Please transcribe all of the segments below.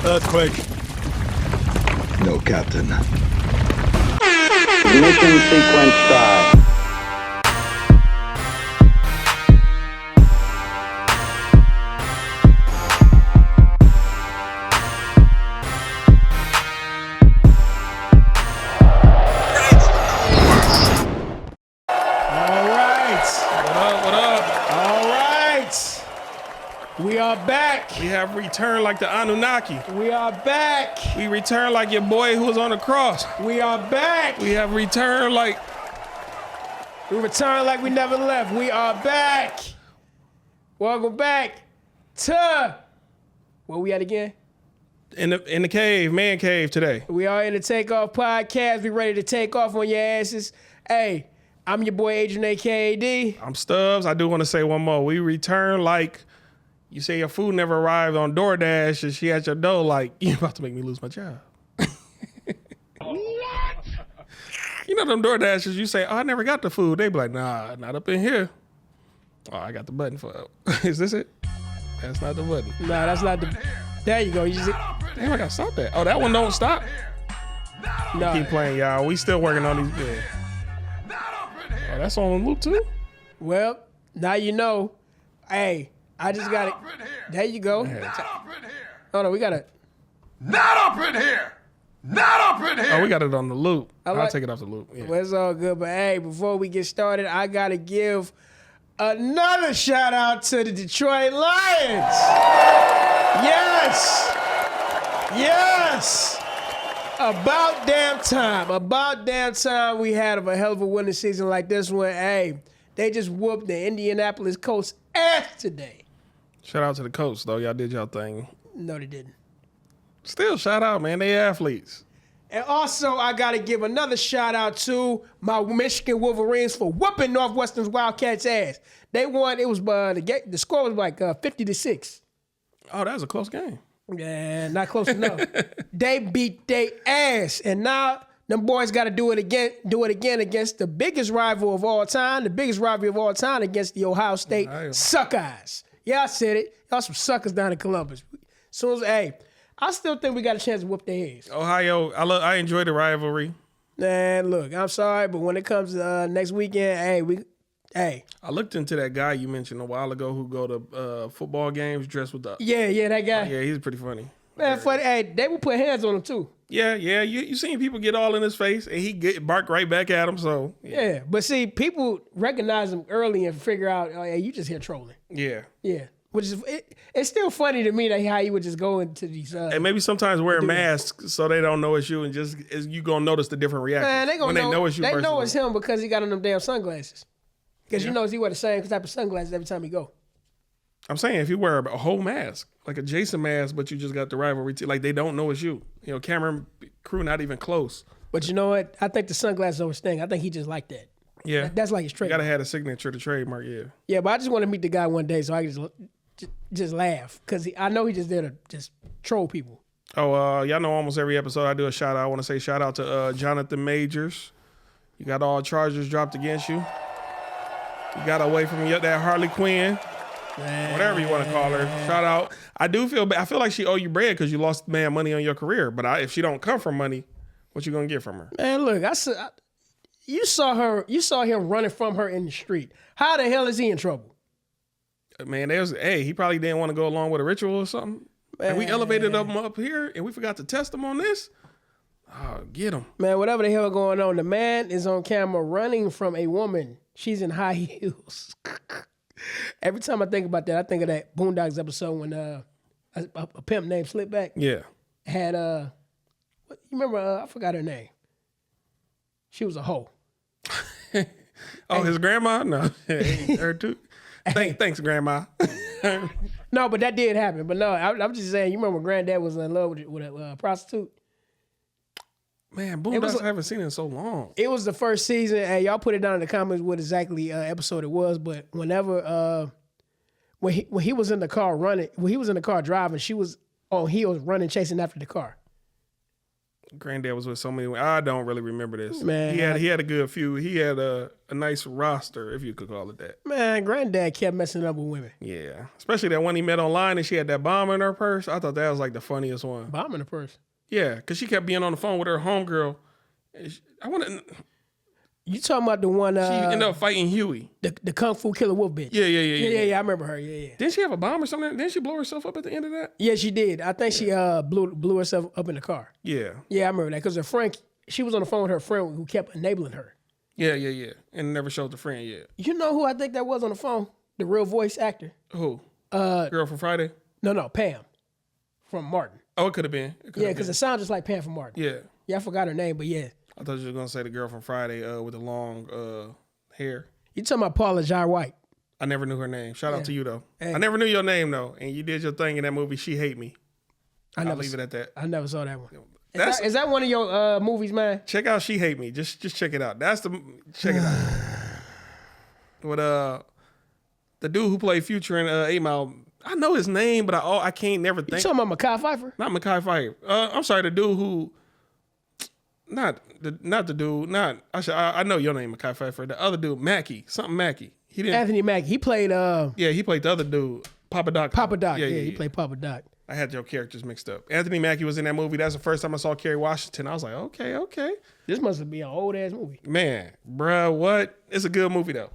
Earthquake. No, Captain. Ignition sequence start. We are back. We have returned like the Anunnaki. We are back. We return like your boy who was on the cross. We are back. We have returned like... We return like we never left. We are back. Welcome back to... Where we at again? In the cave, man cave today. We are in the TakeOff Podcast. We ready to take off on your asses. Hey, I'm your boy Adrian, a.k.a. D. I'm Stubbs. I do want to say one more. We return like... You say your food never arrived on DoorDash and she at your door like, you're about to make me lose my job. What? You know them DoorDashers, you say, oh, I never got the food. They be like, nah, not up in here. Oh, I got the button for it. Is this it? That's not the button. Nah, that's not the... There you go. Damn, I got to stop that. Oh, that one don't stop? No. Keep playing, y'all. We still working on these. Yeah. Oh, that's on loop too? Well, now you know. Hey. I just got it. There you go. Not up in here. Hold on, we got it. Not up in here. Not up in here. Oh, we got it on the loop. I'll take it off the loop. Yeah. Well, it's all good. But hey, before we get started, I got to give another shout out to the Detroit Lions. Yes. Yes. About damn time. About damn time we had a hell of a winning season like this one. Hey, they just whooped the Indianapolis Colts ass today. Shout out to the Colts, though. Y'all did y'all thing. No, they didn't. Still, shout out, man. They athletes. And also, I got to give another shout out to my Michigan Wolverines for whooping Northwestern's Wildcats ass. They won. It was the score was like 50-6. Oh, that was a close game. Yeah, not close enough. They beat their ass, and now them boys got to do it again. Do it again against the biggest rival of all time. The biggest rivalry of all time against the Ohio State Suckeyes. Yeah, I said it. Y'all some suckers down in Columbus. Soon as, hey, I still think we got a chance to whoop their ass. Ohio, I enjoy the rivalry. Man, look, I'm sorry, but when it comes to next weekend, hey. I looked into that guy you mentioned a while ago who go to football games dressed with the... Yeah, that guy. Yeah, he's pretty funny. Man, funny. Hey, they would put hands on him, too. Yeah. You seen people get all in his face, and he bark right back at him, so... Yeah, but see, people recognize him early and figure out, oh, yeah, you just here trolling. Yeah. Yeah. Which is, it's still funny to me that how you would just go into these... and maybe sometimes wear masks so they don't know it's you, and just you going to notice the different reactions. Man, they gonna know it's you. They know it's him because he got on them damn sunglasses. Because you know he wear the same type of sunglasses every time he go. I'm saying if you wear a whole mask, like a Jason mask, but you just got the rivalry, like they don't know it's you. You know, camera crew not even close. But you know what? I think the sunglasses over his thing. I think he just like that. Yeah. That's like his trademark. You got to have a signature to trademark, yeah. Yeah, but I just want to meet the guy one day so I can just laugh. Because I know he just there to just troll people. Oh, y'all know almost every episode I do a shout out. I want to say shout out to Jonathan Majors. You got all charges dropped against you. You got away from that Harley Quinn. Man. Whatever you want to call her. Shout out. I do feel bad. I feel like she owe you bread because you lost money on your career. But if she don't come from money, what you gonna get from her? Man, look, you saw him running from her in the street. How the hell is he in trouble? Man, he probably didn't want to go along with a ritual or something. Man. And we elevated him up here and we forgot to test him on this. Oh, get him. Man, whatever the hell going on, the man is on camera running from a woman. She's in high heels. Every time I think about that, I think of that Boondocks episode when a pimp named Slipback had you remember? I forgot her name. She was a hoe. His grandma? No, her too. Thanks, grandma. No, but that did happen. But no, I'm just saying. You remember when Granddad was in love with a prostitute? Man, Boondocks, I haven't seen it in so long. It was the first season. Hey, y'all put it down in the comments what exactly episode it was. But whenever when he was in the car running, when he was in the car driving, she was on heels running, chasing after the car. Granddad was with so many. I don't really remember this. Man, he had a good few. He had a nice roster, if you could call it that. Man, Granddad kept messing up with women. Yeah, especially that one he met online and she had that bomb in her purse. I thought that was like the funniest one. Bomb in the purse. Yeah, because she kept being on the phone with her homegirl. I want to. You talking about the one? She ended up fighting Huey. The Kung Fu Killer Wolf bitch. Yeah. I remember her. Yeah. Didn't she have a bomb or something? Didn't she blow herself up at the end of that? Yeah, she did. I think she blew herself up in the car. Yeah. Yeah, I remember that because her friend, she was on the phone with her friend who kept enabling her. Yeah. And never showed the friend yet. You know who I think that was on the phone? The real voice actor. Who? Girl from Friday? No, Pam from Martin. Oh, it could have been. Yeah, because it sounds just like Pam from Martin. Yeah. Yeah, I forgot her name, but yeah. I thought you were going to say the girl from Friday with the long hair. You talking about Paula Jai White. I never knew her name. Shout out to you, though. Hey. I never knew your name, though. And you did your thing in that movie, She Hate Me. I'll leave it at that. I never saw that one. That's, Is that one of your movies, man? check out She Hate Me. Just check it out. Check it out. With the dude who played Future in 8 Mile, I know his name, but I can't never You think. talking about Mekhi Phifer? Not Mekhi Phifer. I'm sorry, the dude who, not the dude. I know your name, Mekhi Phifer. The other dude, Mackie, something Mackie. He didn't. Anthony Mackie. He played Yeah, he played the other dude, Papa Doc. Papa Doc. Yeah, he played Papa Doc. I had your characters mixed up. Anthony Mackie was in that movie. That's the first time I saw Kerry Washington. I was like, okay. This must be an old ass movie. Man, bruh, what? It's a good movie though.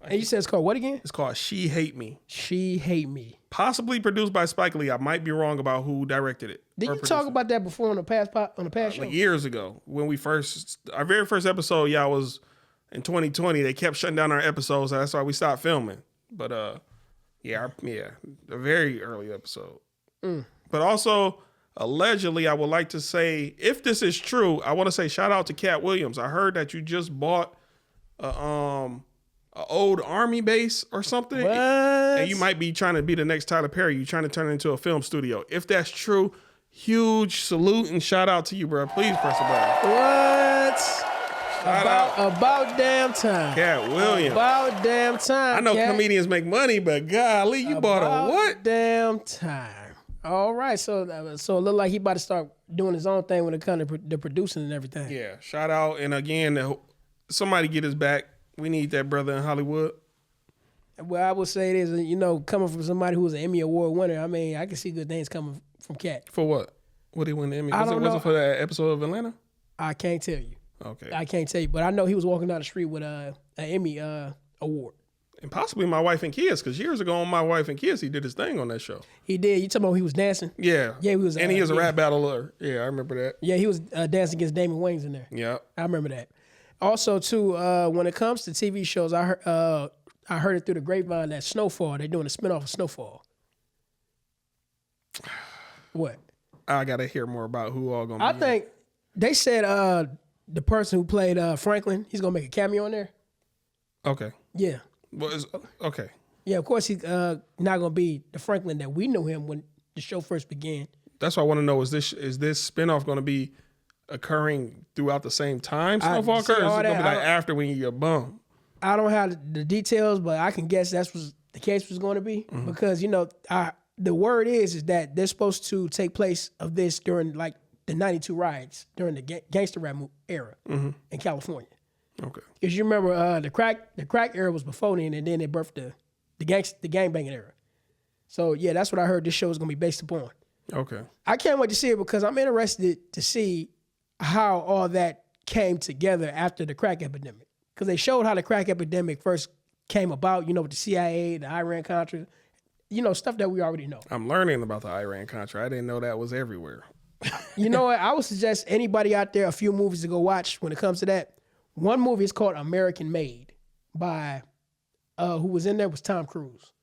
And you said it's called what again? It's called She Hate Me. She Hate Me. Possibly produced by Spike Lee. I might be wrong about who directed it. Did you talk about that before on the past show? Like years ago when our very first episode, y'all was in 2020. They kept shutting down our episodes. So that's why we stopped filming. But a very early episode. But also, allegedly, I would like to say, if this is true, I want to say shout out to Cat Williams. I heard that you just bought a old army base or something. What? And you might be trying to be the next Tyler Perry. You're trying to turn it into a film studio. If that's true, huge salute and shout out to you, bro. Please press the button. What? About damn time. Cat Williams. About damn time. I know Cat. Comedians make money, but golly, you bought a what? Damn time. All right, so it look like he about to start doing his own thing when it comes to the producing and everything. Yeah, shout out. And again, somebody get his back. We need that brother in Hollywood. Well, I would say it is, coming from somebody who was an Emmy Award winner, I mean, I can see good things coming from Cat. For what? What did he win the Emmy? I don't know. Was it for that episode of Atlanta? I can't tell you. Okay. I can't tell you, but I know he was walking down the street with an Emmy award. And possibly My Wife and Kids, because years ago on My Wife and Kids, he did his thing on that show. He did. You talking about he was dancing? Yeah. Yeah, he was. And he was a rap battler. Yeah, I remember that. Yeah, he was dancing against Damon Wayans in there. Yeah. I remember that. Also, too, when it comes to TV shows, I heard it through the grapevine that Snowfall, they're doing a spinoff of Snowfall. What? I got to hear more about who all going to be I think they said the person who played Franklin, he's going to make a cameo in there. Okay. Yeah. Well, okay. Yeah, of course he's not going to be the Franklin that we knew him when the show first began. That's what I want to know. Is this spinoff going to be occurring throughout the same time Snowfall occurs? Is it going to be like after when you're a bum? I don't have the details, but I can guess that's what the case was going to be. Mm-hmm. Because, the word is that they're supposed to take place of this during like the 92 riots, during the gangster rap era in California. Okay. Because you remember the crack era was before then, and then it birthed the gangbanging era. So yeah, that's what I heard this show is going to be based upon. Okay. I can't wait to see it because I'm interested to see how all that came together after the crack epidemic. Because they showed how the crack epidemic first came about, with the CIA, the Iran-Contra, stuff that we already know. I'm learning about the Iran-Contra. I didn't know that was everywhere. You know what? I would suggest anybody out there a few movies to go watch when it comes to that. One movie is called American Made by, who was in there was Tom Cruise.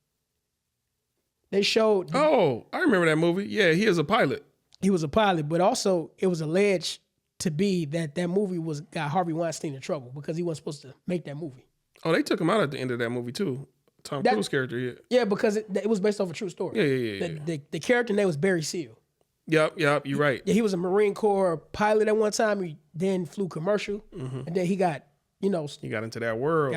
They showed... Oh, I remember that movie. Yeah, he is a pilot. He was a pilot, but also it was alleged to be that movie got Harvey Weinstein in trouble because he wasn't supposed to make that movie. Oh, they took him out at the end of that movie too. Tom Cruise character, yeah. Yeah, because it was based off a true story. Yeah. The character name was Barry Seal. Yep, you're right. Yeah, he was a Marine Corps pilot at one time. He then flew commercial, and then he got, he got into that world.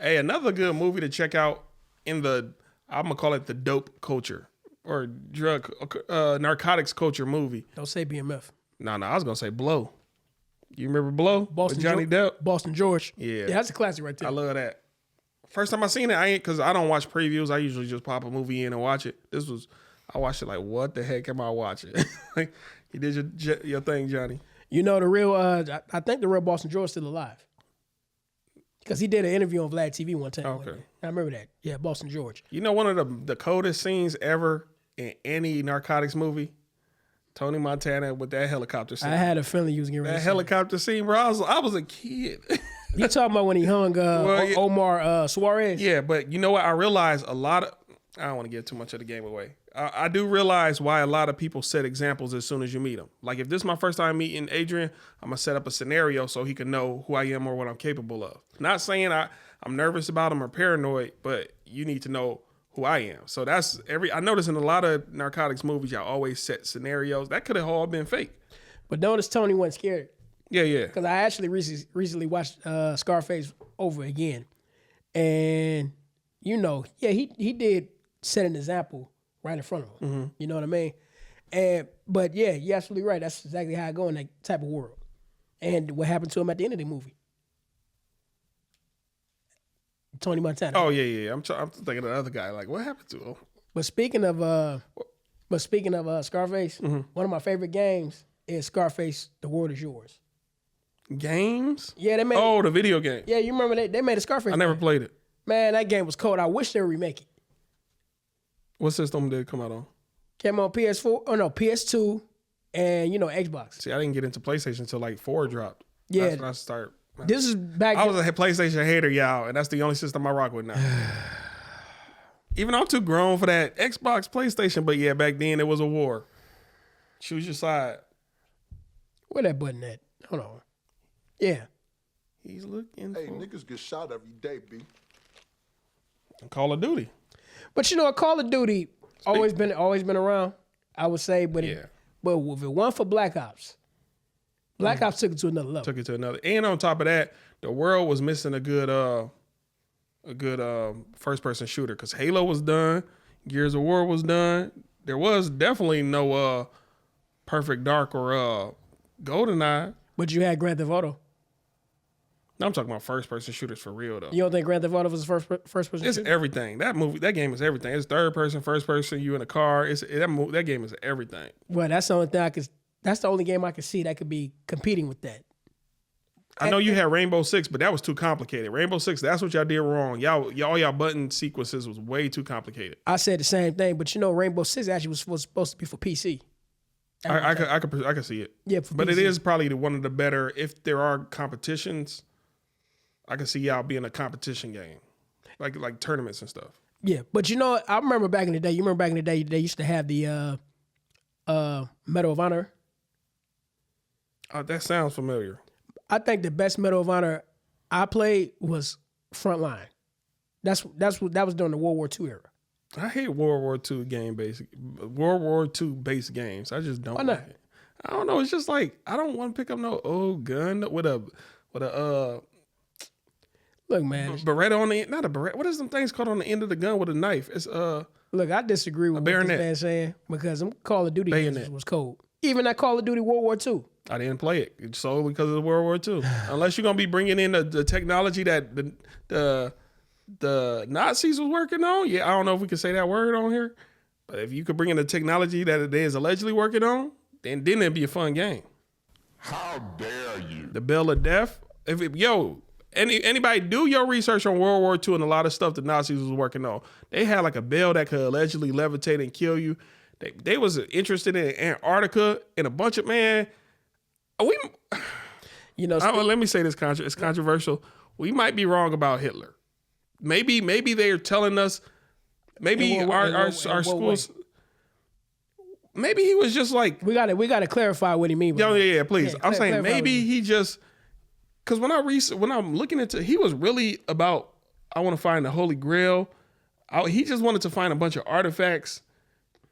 Hey, another good movie to check out in I'm gonna call it the dope culture or drug narcotics culture movie. Don't say BMF. No, I was gonna say Blow. You remember Blow? Boston With Johnny Depp? Boston George. Yeah. That's a classic right there. I love that. First time I seen it, because I don't watch previews. I usually just pop a movie in and watch it. I watched it like, what the heck am I watching? Like, you did your thing, Johnny. You know, the real, I think the real Boston George is still alive. Because he did an interview on Vlad TV one time. Okay. I remember that. Yeah, Boston George. You know, one of the coldest scenes ever in any narcotics movie? Tony Montana with that helicopter scene. I had a feeling you was getting ready That to say helicopter scene, bro. I was a kid. You talking about when he hung yeah. Omar Suarez? Yeah, but you know what? I realized I don't want to give too much of the game away. I do realize why a lot of people set examples as soon as you meet them. Like, if this is my first time meeting Adrian, I'm going to set up a scenario so he can know who I am or what I'm capable of. Not saying I'm nervous about him or paranoid, but you need to know who I am. So I notice in a lot of narcotics movies, y'all always set scenarios. That could have all been fake. But notice Tony wasn't scared. Yeah. Because I actually recently watched Scarface over again. And, you know, yeah, he did set an example right in front of him. Mm-hmm. You know what I mean? But yeah, you're absolutely right. That's exactly how I go in that type of world. And what happened to him at the end of the movie. Tony Montana. Oh, yeah. I'm thinking of the other guy. Like, what happened to him? But speaking of Scarface, Mm-hmm. one of my favorite games is Scarface, The World Is Yours. Games? Yeah, they made the video game. Yeah, you remember they made a Scarface I never game. played it. Man, that game was cold. I wish they would remake it. What system did it come out on? Came on PS2, and Xbox. See, I didn't get into PlayStation until like 4 dropped. Yeah. That's when I started. This is back. I was a PlayStation hater, y'all, and that's the only system I rock with now. Even though I'm too grown for that Xbox, PlayStation, but yeah, back then it was a war. Choose your side. Where that button at? Hold on. Yeah. He's looking Hey, for niggas get shot every day, B. Call of Duty. But Call of Duty always been around, I would say, but Yeah. but if it weren't for Black Ops, Black Ops took it to another level. Took it to another. And on top of that, the world was missing a good first person shooter because Halo was done, Gears of War was done. There was definitely no Perfect Dark or GoldenEye. But you had Grand Theft Auto. No, I'm talking about first person shooters for real though. You don't think Grand Theft Auto was a first person It's shooter? everything. That game is everything. It's third person, first person. You in a car. That game is everything. Well, that's the only thing that's the only game I could see that could be competing with that. I know you had Rainbow Six, but that was too complicated. Rainbow Six, that's what y'all did wrong. Y'all button sequences was way too complicated. I said the same thing, but Rainbow Six actually was supposed to be for PC. I could see it. Yeah, for but PC. it is probably one of the better. If there are competitions, I can see y'all being a competition game, like tournaments and stuff. Yeah, but I remember back in the day. You remember back in the day they used to have the Medal of Honor. That sounds familiar. I think the best Medal of Honor I played was Frontline. That was during the World War II era. I hate World War II based games. I just don't. Why not? Like it. I don't know. It's just like I don't want to pick up no old gun with a Look, man. Beretta on the not a Beretta. What is them things called on the end of the gun with a knife? It's Look, I disagree with what this bayonet. man's saying because them Call of Duty Bayonet. games was cold. Even that Call of Duty World War II. I didn't play it solely because of World War II. Unless you're gonna be bringing in the technology that the Nazis was working on. Yeah, I don't know if we can say that word on here, but if you could bring in the technology that they is allegedly working on, then it'd be a fun game. How dare you? The Bell of Death. Anybody do your research on World War II and a lot of stuff the Nazis was working on. They had like a bell that could allegedly levitate and kill you. They was interested in Antarctica and a bunch of let me say this it's controversial. We might be wrong about Hitler. Maybe they're telling us. Maybe our schools. Maybe he was just like. We got to clarify what he means. Yeah, please. I'm saying clarify maybe what he just. Because when I'm looking into, he was really about. I want to find the Holy Grail. He just wanted to find a bunch of artifacts.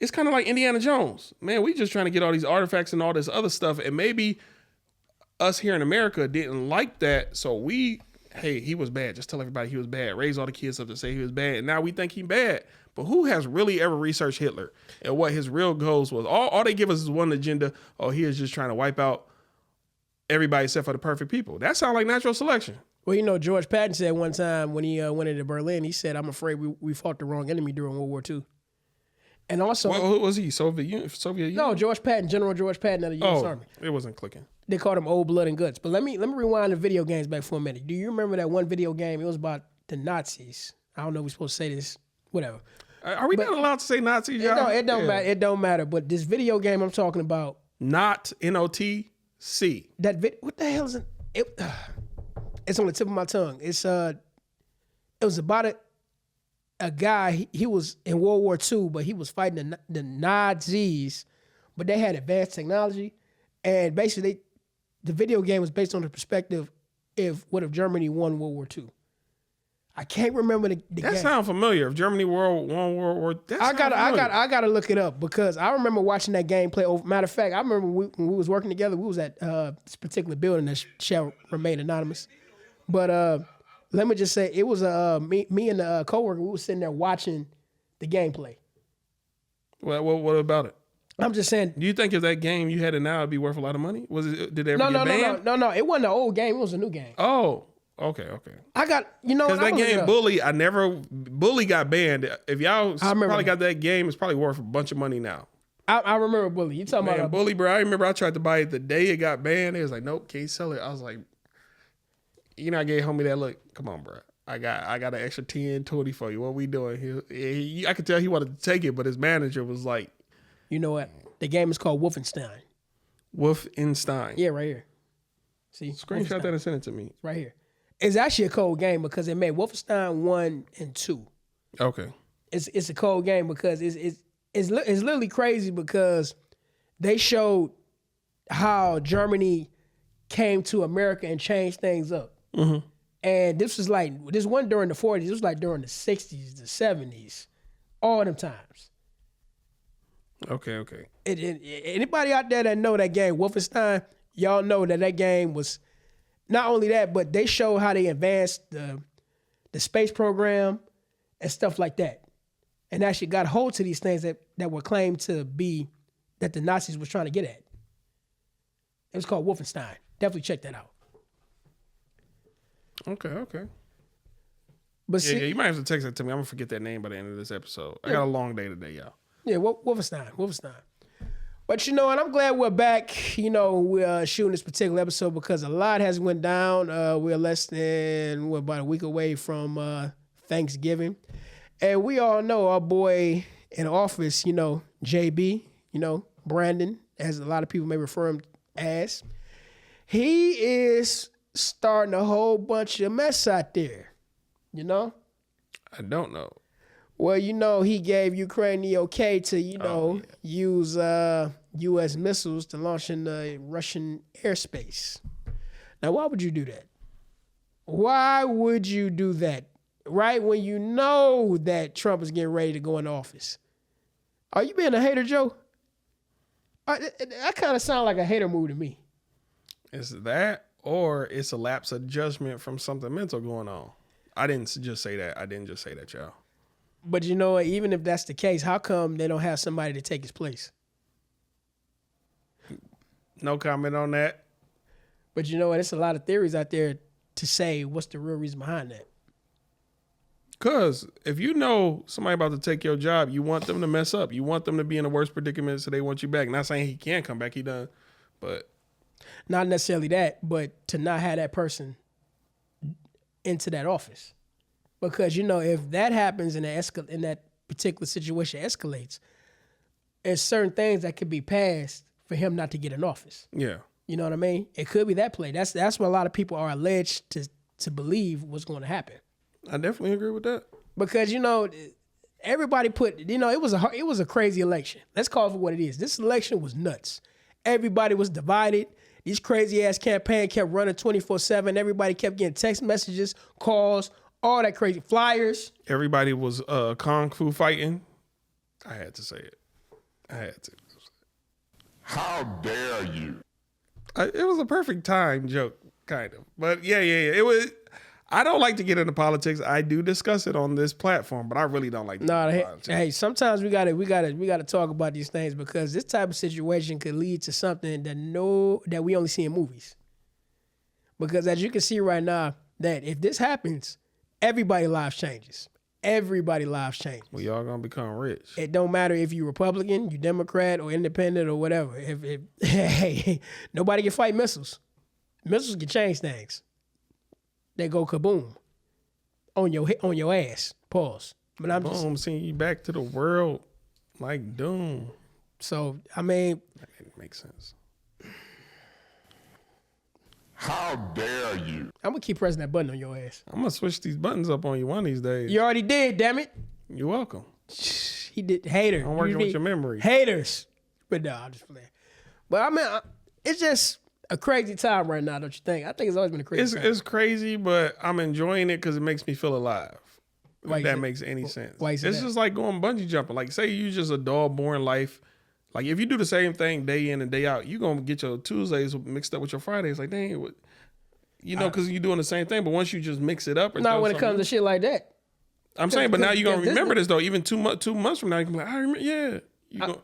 It's kind of like Indiana Jones. Man, we just trying to get all these artifacts and all this other stuff. And maybe us here in America didn't like that. So he was bad. Just tell everybody he was bad. Raise all the kids up to say he was bad. And now we think he bad. But who has really ever researched Hitler and what his real goals was? All they give us is one agenda. Oh, he is just trying to wipe out everybody except for the perfect people. That sounds like natural selection. Well, you know, George Patton said one time when he went into Berlin, he said, "I'm afraid we fought the wrong enemy during World War II." And also, who was he? Soviet Union? No, George Patton, General George Patton of the U.S. Army. It wasn't clicking. They called him Old Blood and Guts. But let me rewind the video games back for a minute. Do you remember that one video game? It was about the Nazis. I don't know if we're supposed to say this. Whatever. Are we not allowed to say Nazis, y'all? It don't matter. It don't matter. But this video game I'm talking about. Not NOTC. What the hell is it? It's on the tip of my tongue. It was about a guy. He was in World War II, but he was fighting the Nazis. But they had advanced technology, and basically, the video game was based on the perspective what if Germany won World War II. I can't remember the game. That sounds familiar. If Germany won World War, I gotta look it up because I remember watching that game play. Matter of fact, I remember when we was working together. We was at this particular building that shall remain anonymous. But let me just say, it was me and the coworker. We was sitting there watching the gameplay. Well, what about it? I'm just saying. Do you think if that game you had it now, it'd be worth a lot of money? Did they ever get banned? No. It wasn't an old game. It was a new game. Oh. Okay. I got, because that game Bully got banned. If y'all probably got that game, it's probably worth a bunch of money now. I remember Bully. You talking about Bully, bro? I remember I tried to buy it the day it got banned. It was like, nope, can't sell it. I was like, I gave homie that look. Come on, bro. I got an extra 10, 20 for you. What we doing here? I could tell he wanted to take it, but his manager was like, you know what? The game is called Wolfenstein. Wolfenstein. Yeah, right here. See, screenshot that and send it to me. Right here. It's actually a cold game because it made Wolfenstein 1 and 2. Okay. It's a cold game because it's literally crazy because they showed how Germany came to America and changed things up. Mm-hmm. And this wasn't during the 40s. This was like during the 60s, the 70s, all them times. Okay. Anybody out there that know that game, Wolfenstein, y'all know that game was not only that, but they show how they advanced the space program and stuff like that. And actually got hold to these things that were claimed to be that the Nazis was trying to get at. It was called Wolfenstein. Definitely check that out. Okay. But yeah, you might have to text it to me. I'm going to forget that name by the end of this episode. I got a long day today, y'all. Yeah, Wolfenstein. But and I'm glad we're back. We're shooting this particular episode because a lot has went down. We're less than about a week away from Thanksgiving, and we all know our boy in office. JB. Brandon, as a lot of people may refer him as. He is starting a whole bunch of mess out there. I don't know. Well, he gave Ukraine the okay to, use U.S. missiles to launch in the Russian airspace. Now, why would you do that? Why would you do that? Right when you know that Trump is getting ready to go into office. Are you being a hater, Joe? That kind of sounds like a hater move to me. Is that, or it's a lapse of judgment from something mental going on? I didn't just say that, y'all. But even if that's the case, how come they don't have somebody to take his place? No comment on that. But there's a lot of theories out there to say what's the real reason behind that. Because if you know somebody about to take your job, you want them to mess up. You want them to be in a worse predicament, so they want you back. Not saying he can't come back, he done, but... Not necessarily that, but to not have that person into that office. Because, if that happens and in that particular situation escalates, there's certain things that could be passed for him not to get in office. Yeah. You know what I mean? It could be that play. That's what a lot of people are alleged to believe was going to happen. I definitely agree with that. Because, everybody it was a crazy election. Let's call it for what it is. This election was nuts. Everybody was divided. These crazy ass campaign kept running 24/7. Everybody kept getting text messages, calls, all that crazy flyers. Everybody was kung fu fighting. I had to say it. I had to. How dare you? It was a perfect time joke, kind of. But yeah. It was. I don't like to get into politics. I do discuss it on this platform, but I really don't like to get into politics. Hey, sometimes we gotta talk about these things because this type of situation could lead to something that we only see in movies. Because as you can see right now, that if this happens, everybody's lives changes. Everybody's lives changes. We all gonna become rich. It don't matter if you Republican, you Democrat, or Independent, or whatever. Hey, nobody can fight missiles. Missiles can change things. They go kaboom on your ass. Pause. But I'm Boom, seeing you back to the world like Doom. So I mean, That makes sense. How dare you? I'm gonna keep pressing that button on your ass. I'm gonna switch these buttons up on you one of these days. You already did, damn it. You're welcome. He did. Hater. I'm working with your memory. Haters. But no, I'm just playing. But I mean, it's just a crazy time right now, don't you think? I think it's always been a crazy time. It's crazy, but I'm enjoying it because it makes me feel alive. Why If you that say- makes any sense. why you say It's that? just like going bungee jumping. Like, say you just a dull, boring life. Like, if you do the same thing day in and day out, you're going to get your Tuesdays mixed up with your Fridays. Like, dang, what? You know, because you're doing the same thing. But once you just mix it up. Not when it comes to shit like that. I'm saying, but now you're going to this- remember this, though. Even 2 months from now, you can be like, I remember, yeah.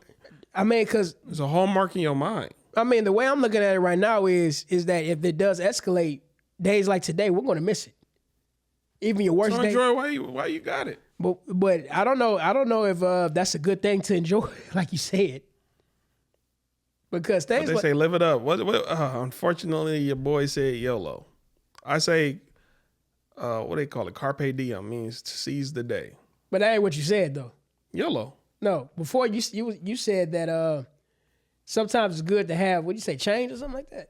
I mean, because It's a hallmark in your mind. the way I'm looking at it right now is that if it does escalate, days like today, we're going to miss it. Even your worst So day. enjoy why you got it. But I don't know if that's a good thing to enjoy, like you said. Because But things they like, say live it up. Unfortunately, your boy said YOLO. I say, what they call it? Carpe diem means to seize the day. but that ain't what you said though. YOLO. No, before you said that sometimes it's good to have, what do you say, change or something like that?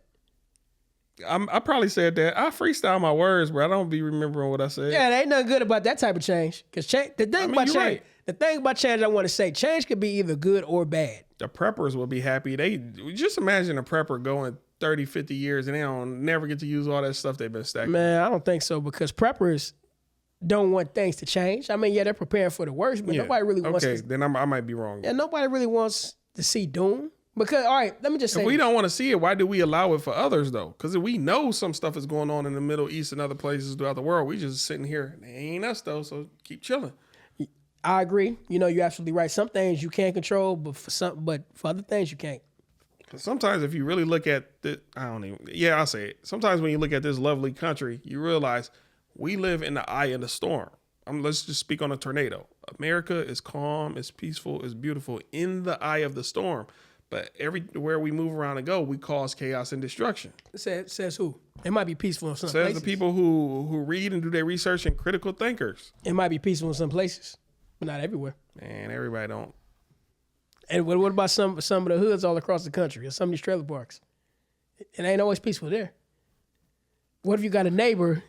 I probably said that. I freestyle my words, but I don't be remembering what I said. Yeah, there ain't nothing good about that type of change. Because the thing about you're change, right. the thing about change I want to say, change could be either good or bad. The preppers will be happy. They just imagine a prepper going 30, 50 years and they don't never get to use all that stuff they've been stacking. Man, I don't think so because preppers don't want things to change. I mean, yeah, they're preparing for the worst, but Yeah. nobody really wants Okay, to. then I might be wrong. And nobody really wants to see doom. Because, all right, let me just say If we this. don't want to see it, why do we allow it for others though? Because we know some stuff is going on in the Middle East and other places throughout the world. We just sitting here. They ain't us though, so keep chilling. I agree. You know, you're absolutely right. Some things you can't control, but for other things you can't. Sometimes if you really look at the, I'll say it. Sometimes when you look at this lovely country, you realize we live in the eye of the storm. Let's just speak on a tornado. America is calm, it's peaceful, it's beautiful in the eye of the storm. But everywhere we move around and go, we cause chaos and destruction. Says who? It might be peaceful in some Says places. the people who read and do their research and critical thinkers. It might be peaceful in some places, but not everywhere. Man, everybody don't. And what about some of the hoods all across the country or some of these trailer parks? It ain't always peaceful there. What if you got a neighbor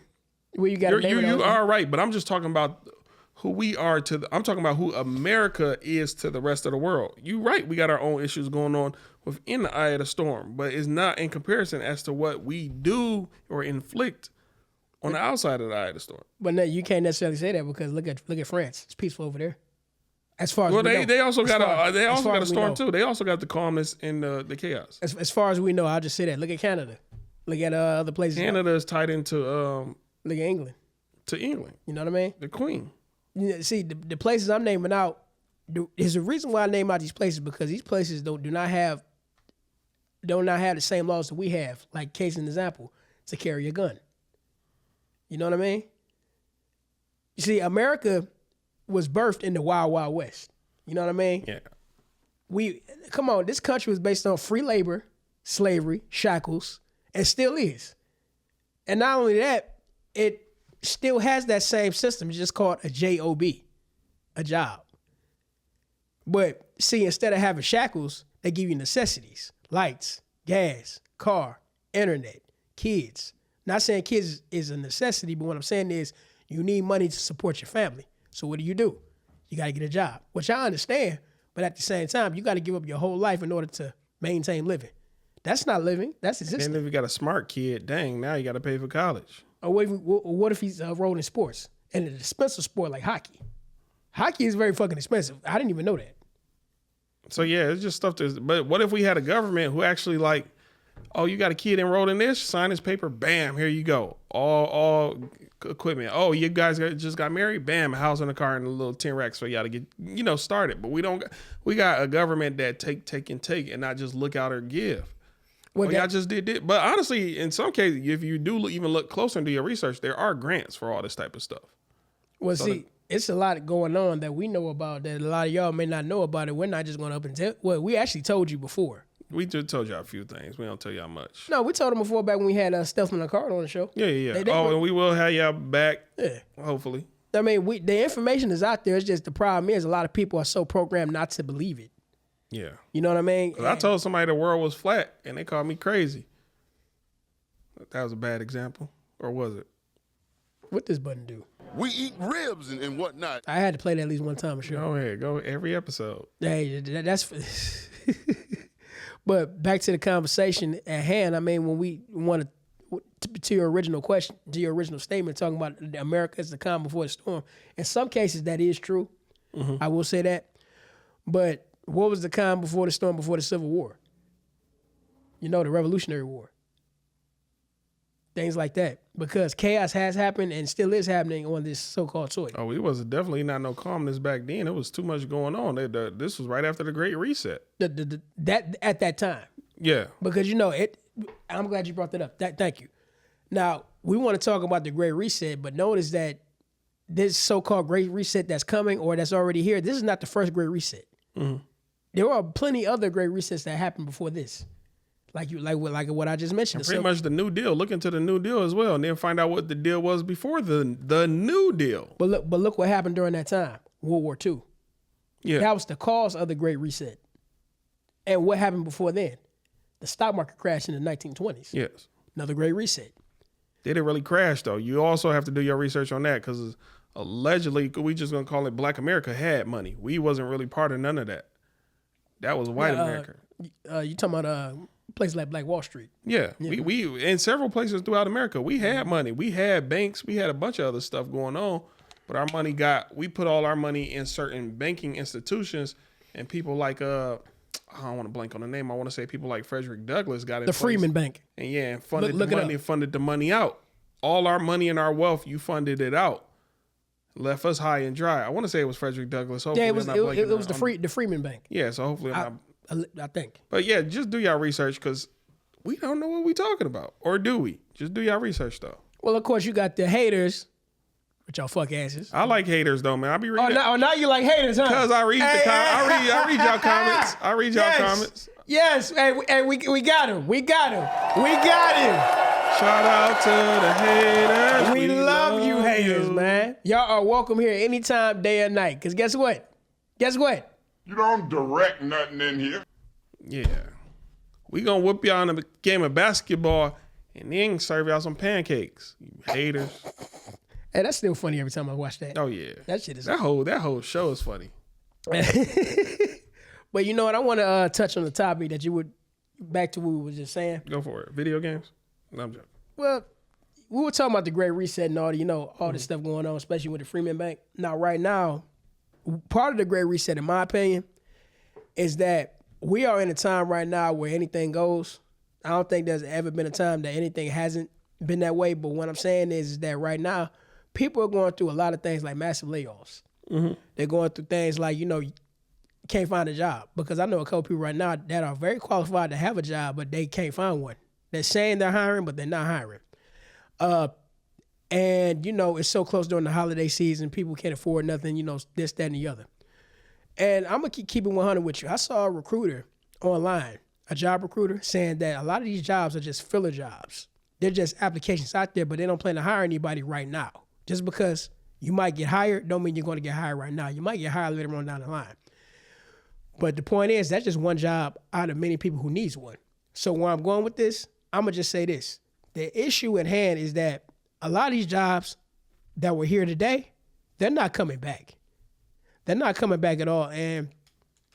where you got a neighbor? You are right, but I'm just talking about who we are I'm talking about who America is to the rest of the world. You're right, we got our own issues going on within the eye of the storm, but it's not in comparison as to what we do or inflict on the outside of the eye of the storm. But no, you can't necessarily say that because look at France. It's peaceful over there. As far as Well, we know. they also got as far a as we storm know. too. They also got the calmness and the chaos. As far as we know, I'll just say that. Look at Canada. Look at other places. Canada is tied into Look at England. to England, You know what I mean? the Queen. You know, see, the places I'm naming out, there's a reason why I name out these places because these places do not have the same laws that we have. Like, case in example, to carry a gun. You know what I mean? You see, America was birthed in the Wild Wild West. You know what I mean? Yeah. Come on, this country was based on free labor, slavery, shackles, and still is. And not only that, it still has that same system. It's just called a job, a job. But see, instead of having shackles, they give you necessities, lights, gas, car, internet, kids. Not saying kids is a necessity, but what I'm saying is you need money to support your family. So what do? You got to get a job, which I understand. But at the same time, you got to give up your whole life in order to maintain living. That's not living. That's existing. And if you got a smart kid, dang, now you got to pay for college. Or what if he's enrolled in sports? And an expensive sport like hockey. Hockey is very fucking expensive. I didn't even know that. So yeah, it's just stuff but what if we had a government who actually like Oh, you got a kid enrolled in this? Sign this paper. Bam, here you go. All equipment. Oh, you guys just got married? Bam, a house and a car and a little 10 racks for y'all to get, started. But we got a government that take and not just look out or give. Well, y'all just did it. But honestly, in some cases, if you do even look closer into your research, there are grants for all this type of stuff. Well, so it's a lot going on that we know about that a lot of y'all may not know about it. We're not just going to up and tell. Well, we actually told you before. We just told y'all a few things. We don't tell y'all much. No, we told them before back when we had Stephen Card on the show. Yeah. And we will have y'all back. Yeah. Hopefully. I mean, the information is out there. It's just the problem is a lot of people are so programmed not to believe it. Yeah. You know what I mean? I told somebody the world was flat and they called me crazy. That was a bad example. Or was it? What this button do? We eat ribs and whatnot. I had to play that at least one time. Sure. Go ahead. Go every episode. Hey, that's... But back to the conversation at hand, I mean, when we want to your original question, to your original statement, talking about America is the calm before the storm, in some cases that is true. Mm-hmm. I will say that. But what was the calm before the storm before the Civil War? The Revolutionary War. Things like that. Because chaos has happened and still is happening on this so-called soil. Oh, it was definitely not no calmness back then. It was too much going on. This was right after the Great Reset. That at that time. Yeah. Because, I'm glad you brought that up. Thank you. Now, we want to talk about the Great Reset, but notice that this so-called Great Reset that's coming or that's already here, this is not the first Great Reset. Mm-hmm. There are plenty other Great Resets that happened before this. Like what I just mentioned. And pretty much the New Deal. Look into the New Deal as well, and then find out what the deal was before the New Deal. But look what happened during that time, World War II. Yeah, that was the cause of the Great Reset. And what happened before then? The stock market crashed in the 1920s. Yes, another Great Reset. They didn't really crash though. You also have to do your research on that because allegedly, we just gonna call it Black America had money. We wasn't really part of none of that. That was white America. You talking about places like Black Wall Street? Yeah. We in several places throughout America, we had money. We had banks. We had a bunch of other stuff going on, but our money we put all our money in certain banking institutions, and people like I don't want to blank on the name. I want to say people like Frederick Douglass got in the Freeman Bank, and funded the money, funded the money out. All our money and our wealth, you funded it out, left us high and dry. I want to say it was Frederick Douglass. Hopefully it was the Freeman Bank. Yeah, so hopefully I think. But yeah, just do y'all research because we don't know what we talking about. Or do we? Just do y'all research though. Well, of course, you got the haters, with y'all fuck asses. I like haters though, man. I be reading. Now you like haters, huh? Because I read I read y'all comments. I read y'all comments. Yes, hey, we got him. We got him. Shout out to the haters. We love you haters, man. Y'all are welcome here anytime, day or night. Because guess what? You don't direct nothing in here. Yeah. We gonna whoop y'all in a game of basketball and then serve y'all some pancakes. You haters. Hey, that's still funny every time I watch that. Oh yeah. That shit is that whole show is funny. But you know what? I want to touch on the topic that you would back to what we were just saying. Go for it. Video games? No, I'm joking. Well, we were talking about the Great Reset and all this stuff going on, especially with the Freeman Bank. Now, right now, part of the Great Reset, in my opinion, is that we are in a time right now where anything goes. I don't think there's ever been a time that anything hasn't been that way. But what I'm saying is that right now, people are going through a lot of things like massive layoffs. Mm-hmm. They're going through things like, you can't find a job. Because I know a couple people right now that are very qualified to have a job, but they can't find one. They're saying they're hiring, but they're not hiring. And, it's so close during the holiday season, people can't afford nothing, this, that, and the other. And I'm going to keep it 100 with you. I saw a recruiter online, a job recruiter, saying that a lot of these jobs are just filler jobs. They're just applications out there, but they don't plan to hire anybody right now. Just because you might get hired don't mean you're going to get hired right now. You might get hired later on down the line. But the point is, that's just one job out of many people who needs one. So where I'm going with this, I'm going to just say this. The issue at hand is that a lot of these jobs that were here today, they're not coming back. They're not coming back at all. And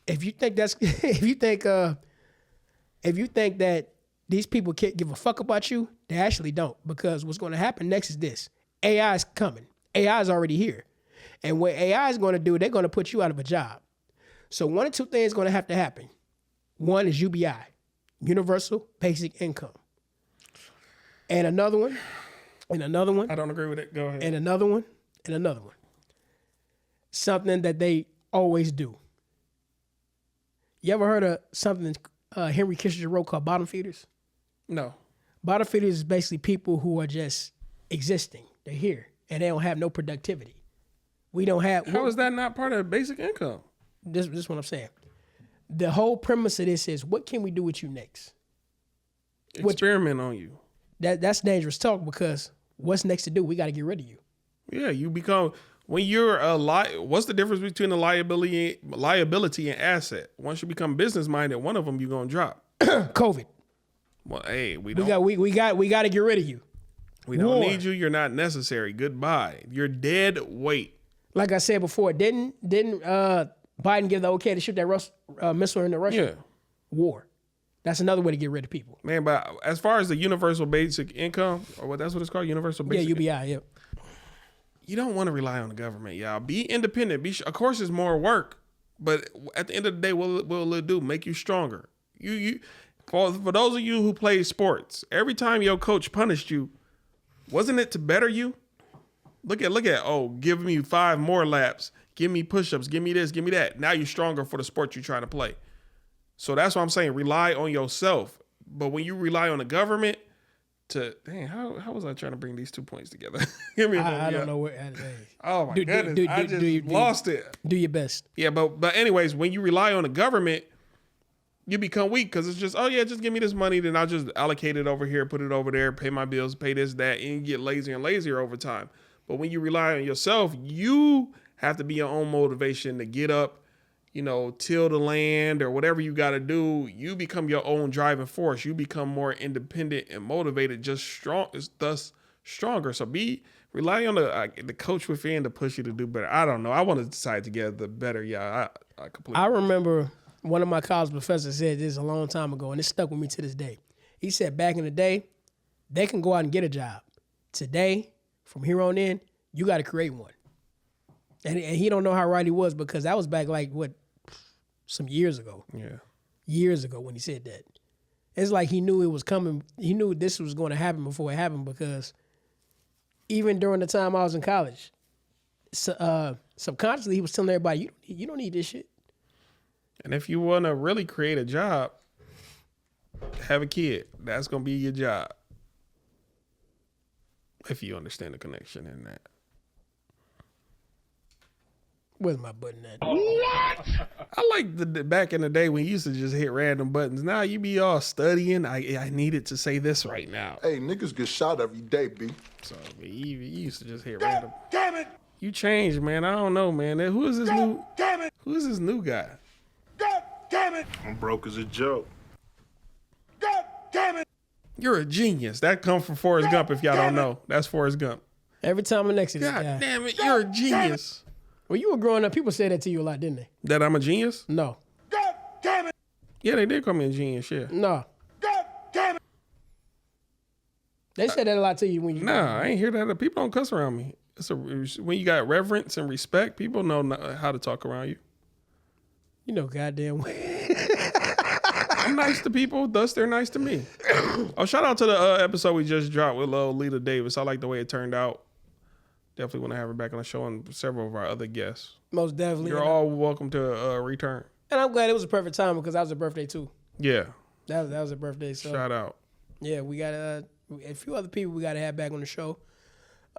if you think that these people can't give a fuck about you, they actually don't. Because what's going to happen next is this. AI is coming. AI is already here. And what AI is going to do, they're going to put you out of a job. So one of two things is going to have to happen. One is UBI. universal basic income. And another one, and another one, I don't agree with it. Go ahead. and another one, and another one. Something that they always do. You ever heard of something Henry Kissinger wrote called bottom feeders? No. Bottom feeders is basically people who are just existing. They're here, and they don't have no productivity. We don't have... How is that not part of basic income? This is what I'm saying. The whole premise of this is, what can we do with you next? Experiment on you. That's dangerous talk, because what's next to do? We got to get rid of you. Yeah, you become... When you're what's the difference between a liability and asset? Once you become business minded, one of them you're gonna drop. COVID. Well, hey, we We don't got to get rid of you. we don't War. need you. You're not necessary. Goodbye. You're dead weight. Like I said before, didn't Biden give the okay to shoot that missile into Russia? Yeah, War. That's another way to get rid of people. man. But as far as the universal basic income, or what that's what it's called, universal basic. Yeah, UBI. Yeah. You don't want to rely on the government, y'all. Be independent. Of course, it's more work, but at the end of the day, what will it do? Make you stronger. For those of you who play sports, every time your coach punished you, wasn't it to better you? Look at, give me 5 more laps. Give me push-ups. Give me this. Give me that. Now you're stronger for the sport you're trying to play. So that's what I'm saying. Rely on yourself. But when you rely on the government, how was I trying to bring these 2 points together? Give me I don't know where. Oh my goodness, I just lost it. Do your best. Yeah, but anyways, when you rely on the government, you become weak because it's just, just give me this money, then I'll just allocate it over here, put it over there, pay my bills, pay this, that, and you get lazier and lazier over time. But when you rely on yourself, you have to be your own motivation to get up, till the land or whatever you got to do. You become your own driving force. You become more independent and motivated, thus stronger. So rely on the coach within to push you to do better. I don't know. I want to decide together better. Yeah, I completely. I remember one of my college professors said this a long time ago, and it stuck with me to this day. He said back in the day, they can go out and get a job. Today, from here on in, you got to create one. And he don't know how right he was, because that was back some years ago. Yeah. Years ago when he said that. It's like he knew it was coming. He knew this was going to happen before it happened, because even during the time I was in college, subconsciously he was telling everybody, you don't need this shit. And if you want to really create a job, have a kid. That's going to be your job. If you understand the connection in that. Where's my button at? What? I like the back in the day when you used to just hit random buttons. Now you be all studying. I needed to say this right now. Hey, niggas get shot every day, B. So you used to just hit random. Damn it! You changed, man. I don't know, man. Who is this new? Damn it! Who is this new guy? God damn it! I'm broke as a joke. God damn it! You're a genius. That comes from Forrest Gump. If y'all don't know, that's Forrest Gump. Every time I'm next to this God guy. damn it! You're a genius. When you were growing up, people said that to you a lot, didn't they? That I'm a genius? No. God damn it! Yeah, they did call me a genius. Yeah. No. God damn it! They said that a lot to you when you. Nah, I ain't hear that. People don't cuss around me. When you got reverence and respect, people know how to talk around you. You know, goddamn way. I'm nice to people, thus they're nice to me. Oh, shout out to the episode we just dropped with Lita Davis. I like the way it turned out. Definitely want to have her back on the show and several of our other guests. Most definitely. You're all welcome to return. And I'm glad it was a perfect time, because that was a birthday too. Yeah. That was a birthday. So Shout out. yeah, we got a few other people we got to have back on the show.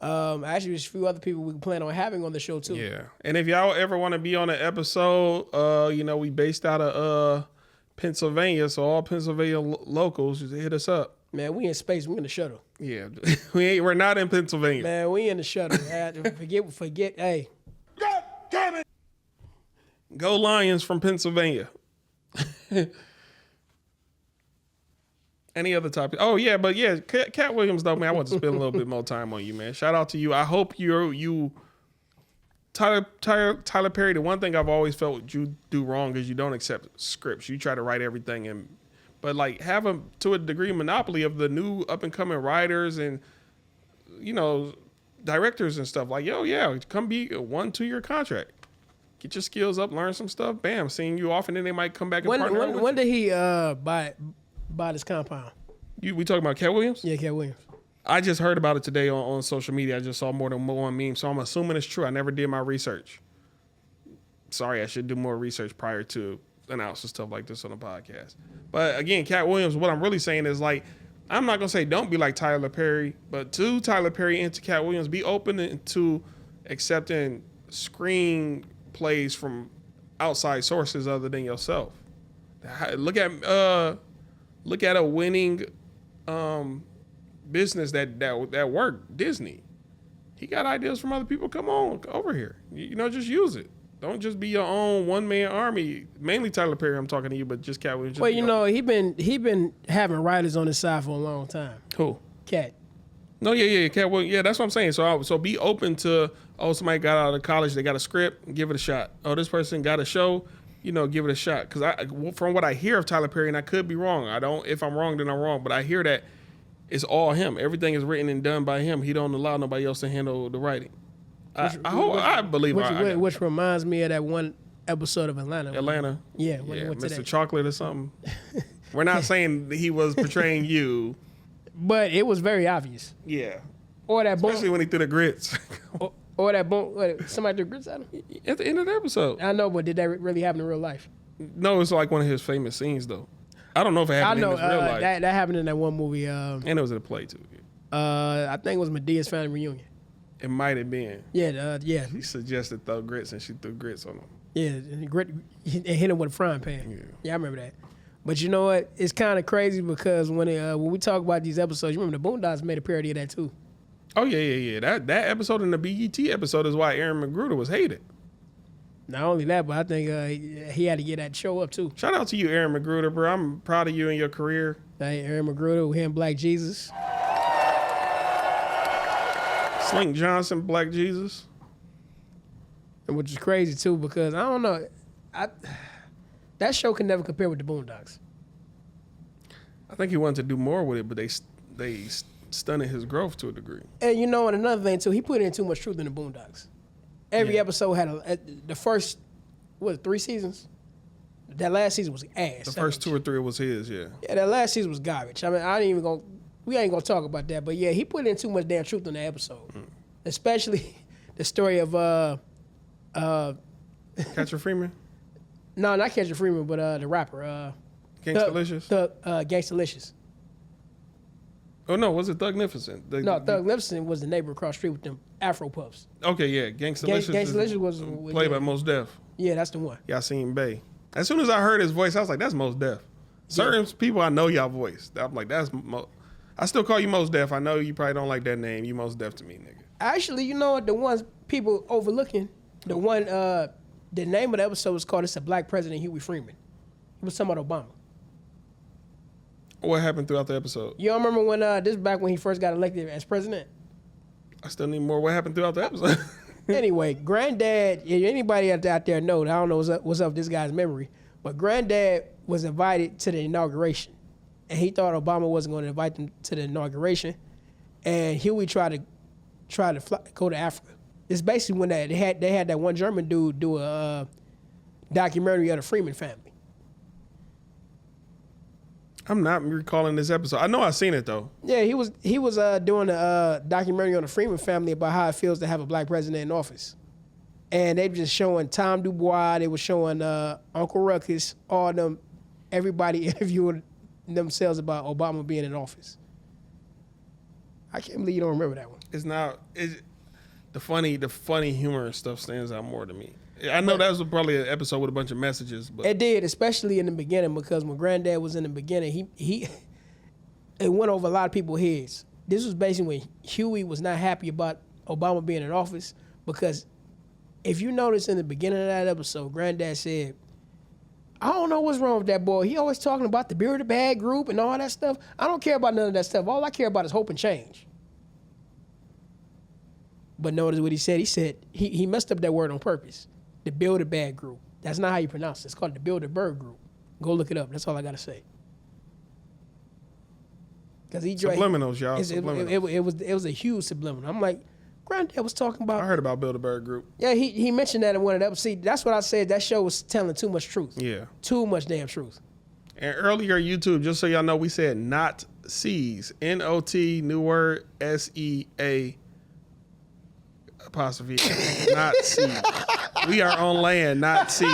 Actually, there's a few other people we plan on having on the show too. Yeah. And if y'all ever want to be on an episode, we based out of Pennsylvania, so all Pennsylvania locals, just hit us up. Man, we in space. We in the shuttle. Yeah. We're not in Pennsylvania. Man, we in the shuttle. forget. Hey. God damn it! Go Lions from Pennsylvania. Any other topic? Oh, yeah, but yeah, Cat Williams, though, man, I want to spend a little bit more time on you, man. Shout out to you. I hope you Tyler Perry, the one thing I've always felt you do wrong is you don't accept scripts. You try to write everything, but like have a, to a degree, monopoly of the new up-and-coming writers and, directors and stuff. Like, come be a 1-2 year contract. Get your skills up, learn some stuff. Bam, seeing you off, and then they might come back and partner with when did he about his compound. We talking about Cat Williams? Yeah, Cat Williams. I just heard about it today on social media. I just saw more than one meme, so I'm assuming it's true. I never did my research. Sorry, I should do more research prior to announcing stuff like this on the podcast. But again, Cat Williams, what I'm really saying is like, I'm not gonna say don't be like Tyler Perry, but to Tyler Perry and to Cat Williams, be open to accepting screenplays from outside sources other than yourself. Look at a winning business that worked. Disney. He got ideas from other people. Come on over here. Just use it. Don't just be your own one-man army. Mainly Tyler Perry, I'm talking to you, but just Cat Williams. Well, he been having writers on his side for a long time. Who? Cat. No, yeah, Cat Williams. Yeah, that's what I'm saying. So be open to, somebody got out of college, they got a script, give it a shot. Oh, this person got a show, give it a shot. Because from what I hear of Tyler Perry, and I could be wrong. If I'm wrong, then I'm wrong. But I hear that it's all him. Everything is written and done by him. He don't allow nobody else to handle the writing. I believe. Which reminds me of that one episode of Atlanta. Yeah, Mr. Chocolate or something. We're not saying he was portraying you. But it was very obvious. Yeah. Or that bone. Especially when he threw the grits. or that bone. Somebody threw grits at him? At the end of the episode. I know, but did that really happen in real life? No, it's like one of his famous scenes, though. I don't know if it happened in his real life. That happened in that one movie. And it was in a play, too. I think it was Medea's Family Reunion. It might have been. Yeah, yeah. He suggested throw grits, and she threw grits on him. Yeah, and hit him with a frying pan. Yeah, I remember that. But you know what? It's kind of crazy because when we talk about these episodes, you remember the Boondocks made a parody of that too. Oh yeah. That episode in the BET episode is why Aaron McGruder was hated. Not only that, but I think he had to get that show up too. Shout out to you, Aaron McGruder, bro. I'm proud of you and your career. Hey, Aaron McGruder, him, Black Jesus. Slink Johnson, Black Jesus. Which is crazy too because I don't know. That show can never compare with the Boondocks. I think he wanted to do more with it, but they stunted his growth to a degree. And and another thing too, he put in too much truth in the Boondocks. Every episode had the first 3 seasons. That last season was ass. The first 2 or 3 was his, yeah. Yeah, that last season was garbage. I mean, we ain't gonna talk about that, but yeah, he put in too much damn truth in the episode, especially the story of Catcher Freeman. No, not Catcher Freeman, but the rapper. Gangstalicious? Gangstalicious. Oh, no, was it Thugnificent? Thugnificent was the neighbor across the street with them Afro puffs. Okay, yeah. Gangstalicious was played by Mos Def. Yeah, that's the one. Yasin Bey. As soon as I heard his voice, I was like, that's Mos Def. Certain people, I know y'all voice. I'm like, I still call you Mos Def. I know you probably don't like that name. You Mos Def to me, nigga. Actually, the ones people overlooking, the name of the episode was called "It's a Black President, Huey Freeman." It was talking about Obama. What happened throughout the episode? You don't remember when this is back when he first got elected as president? I still need more. What happened throughout the episode? Anyway, Granddad, anybody out there know, I don't know what's up with this guy's memory, but Granddad was invited to the inauguration, and he thought Obama wasn't going to invite them to the inauguration, and Huey tried to go to Africa. It's basically when they had that one German dude do a documentary of the Freeman family. I'm not recalling this episode. I know I've seen it though. Yeah, he was doing a documentary on the Freeman family about how it feels to have a black president in office, and they were just showing Tom Dubois. They were showing Uncle Ruckus, all them, everybody interviewing themselves about Obama being in office. I can't believe you don't remember that one. The funny humor and stuff stands out more to me. I know that was probably an episode with a bunch of messages, but it did, especially in the beginning, because when Granddad was in the beginning, it went over a lot of people's heads. This was basically when Huey was not happy about Obama being in office, because if you notice in the beginning of that episode, Granddad said, "I don't know what's wrong with that boy. He always talking about the beer the bag group and all that stuff. I don't care about none of that stuff. All I care about is hope and change." But notice what he said. He said he messed up that word on purpose. The Bilderberg Group. That's not how you pronounce it. It's called the Bilderberg Group. Go look it up. That's all I gotta say. Because subliminals, y'all. Subliminals. It was a huge subliminal. I'm like, Granddad was talking about. I heard about Bilderberg Group. Yeah, he mentioned that in one of the episodes. See, that's what I said. That show was telling too much truth. Yeah. Too much damn truth. And earlier, YouTube, just so y'all know, we said not C's. N-O-T, new word, S-E-A apostrophe. Not C's. We are on land, not C's.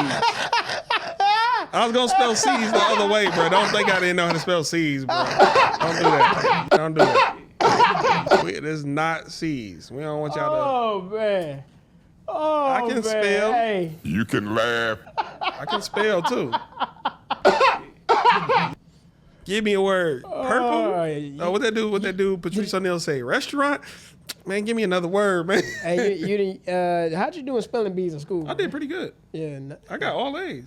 I was going to spell C's the other way, bro. Don't think I didn't know how to spell C's, bro. Don't do that. Don't do that. It is not C's. We don't want y'all to. Oh, man. Oh, I can man. spell. Hey. You can laugh. I can spell, too. Give me a word. Purple? Oh, what that do? Patrice O'Neal say? Restaurant? Man, give me another word, man. Hey, you didn't. How'd you do in spelling bees in school? I did pretty good. Yeah. I got all A's.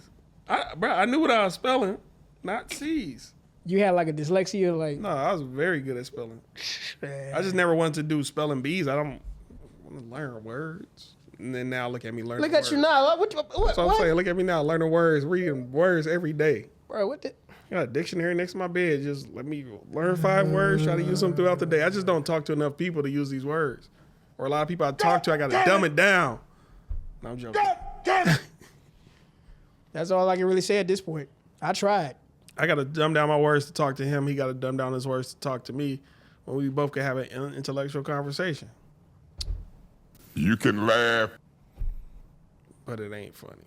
I knew what I was spelling, not C's. You had like a dyslexia, like. No, I was very good at spelling. Man. I just never wanted to do spelling bees. I don't want to learn words. And then now look at me learning Look words. at you now. What? So I'm saying, look at me now learning words, reading words every day. Bro, what the? I got a dictionary next to my bed. Just let me learn 5 words, try to use them throughout the day. I just don't talk to enough people to use these words. Or a lot of people I talk to, I got to dumb it down. No, I'm joking. That's all I can really say at this point. I tried. I got to dumb down my words to talk to him. He got to dumb down his words to talk to me when we both can have an intellectual conversation. You can laugh. But it ain't funny.